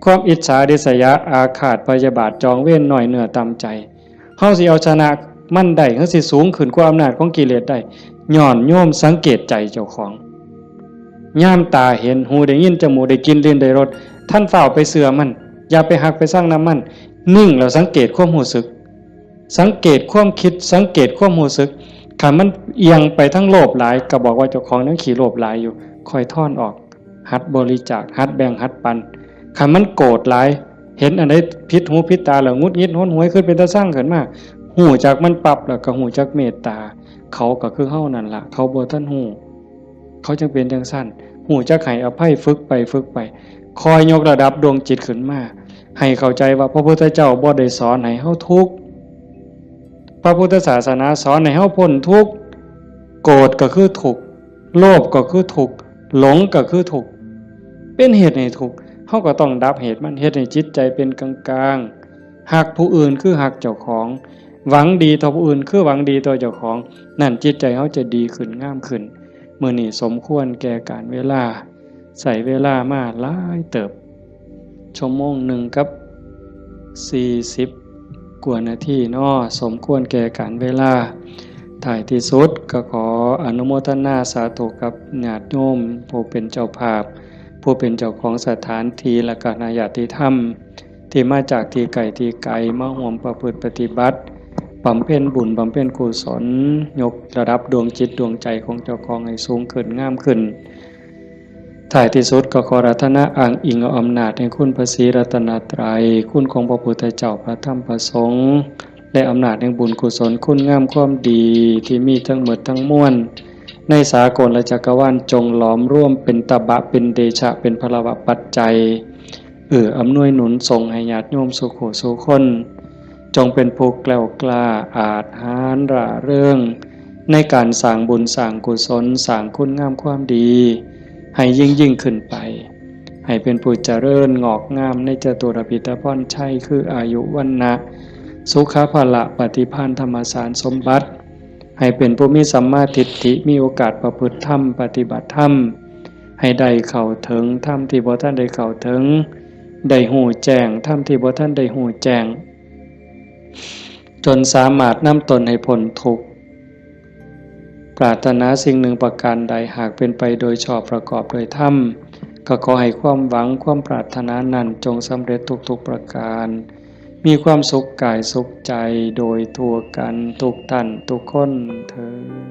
ความอิจฉาริษยาอาฆาตพยาบาทจองเวรน้อยเนื้อต่ำใจเฮาสิเอาชนะมันได้เฮาสิสูงขึ้นกว่าอำนาจของกิเลสได้ย้อนโยมสังเกตใจเจ้าของย่ามตาเห็นหูได้ยินจมูกได้กินลิ้นได้รสท่านเฝ้าไปเสื่อมันอย่าไปหักไปสร้างน้ำมันนิ่งแล้วสังเกตความรู้สึก สังเกตความคิดสังเกตความรู้สึกถ้ามันเอียงไปทั้งโลภหลายก็บอกว่าเจ้าของนั้นขี้โลภหลายอยู่ค่อยถอนออกหัดบริจาคหัดแบ่งหัดปันถ้ามันโกรธหลายเห็นอันใดผิดหูผิดตาแล้วงุดงิดห้นหวยขึ้นเป็นตาสร้างขึ้นมาหูจากมันปรับแล้วก็หูจากเมตตาเขาก็คือเฮานั่นล่ะเขาบ่ทันหูเขาจึงเป็นจังซั่นหูจักให้อภัยฝึกไปคอยยกระดับดวงจิตขึ้นมาให้เข้าใจว่าพระพุทธเจ้าบ่ได้สอนให้เฮาทุกข์พระพุทธศาสนาสอนให้เฮาพ้นทุกข์โกรธก็คือทุกข์โลภก็คือทุกข์หลงก็คือทุกข์เป็นเหตุให้ทุกข์เฮาก็ต้องดับเหตุมันเฮ็ดให้จิตใจเป็นกลางๆฮักผู้อื่นคือฮักเจ้าของหวังดีต่อผู้อื่นคือหวังดีต่อเจ้าของนั่นจิตใจเฮาจะดีขึ้นงามขึ้นมื้อนี้สมควรแก่การเวลาใส่เวลามาหลายเติบชั่วโมงหนึ่งกับ40กว่านาทีเนาะสมควรแก่การเวลาท้ายที่สุดก็ขออนุโมทนาสาธุกับญาติโยมผู้เป็นเจ้าภาพผู้เป็นเจ้าของสถานที่และก็ญาติธรรมที่มาจากที่ไกลมาร่วมประพฤติปฏิบัติบำเพ็ญบุญบำเพ็ญกุศลยกระดับดวงจิตดวงใจของเจ้าของให้สูงขึ้นงามขึ้นท้ายที่สุดก็ขออาราธนาอ้างอิงเอาอำนาจแห่งคุณพระศรีรัตนตรัยคุณของพระพุทธเจ้าพระธรรมพระสงฆ์และอำนาจแห่งบุญกุศลคุณงามความดีที่มีทั้งหมดทั้งมวลในสากลและจักรวาลจงหลอมร่วมเป็นตบะเป็นเดชะเป็นพลวะปัจจัยอำนวยหนุนส่งให้ญาติโยมสุขสุขคนจงเป็นผู้แกล้วกล้าอาจหาญร่าเริงในการสร้างบุญสร้างกุศลสร้างคุณงามความดีให้ยิ่งขึ้นไปให้เป็นผู้เจริญงอกงามในจตุรพิธพรชัยคืออายุวรรณะสุขภาละปฏิภาณธรรมสารสมบัติให้เป็นผู้มีสัมมาทิฏฐิมีโอกาสประพฤติธรรมปฏิบัติธรรมให้ได้เข้าถึงธรรมที่บ่ทันได้เข้าถึงได้หูแจ้งธรรมที่บ่ทันได้หูแจ้งจนสามารถนำตนให้พ้นทุกข์ปรารถนาสิ่งหนึ่งประการใดหากเป็นไปโดยชอบประกอบโดยธรรมก็ขอให้ความหวังความปรารถนานั้นจงสำเร็จทุกๆประการมีความสุขกายสุขใจโดยทั่วกันทุกท่านทุกคนเทอญ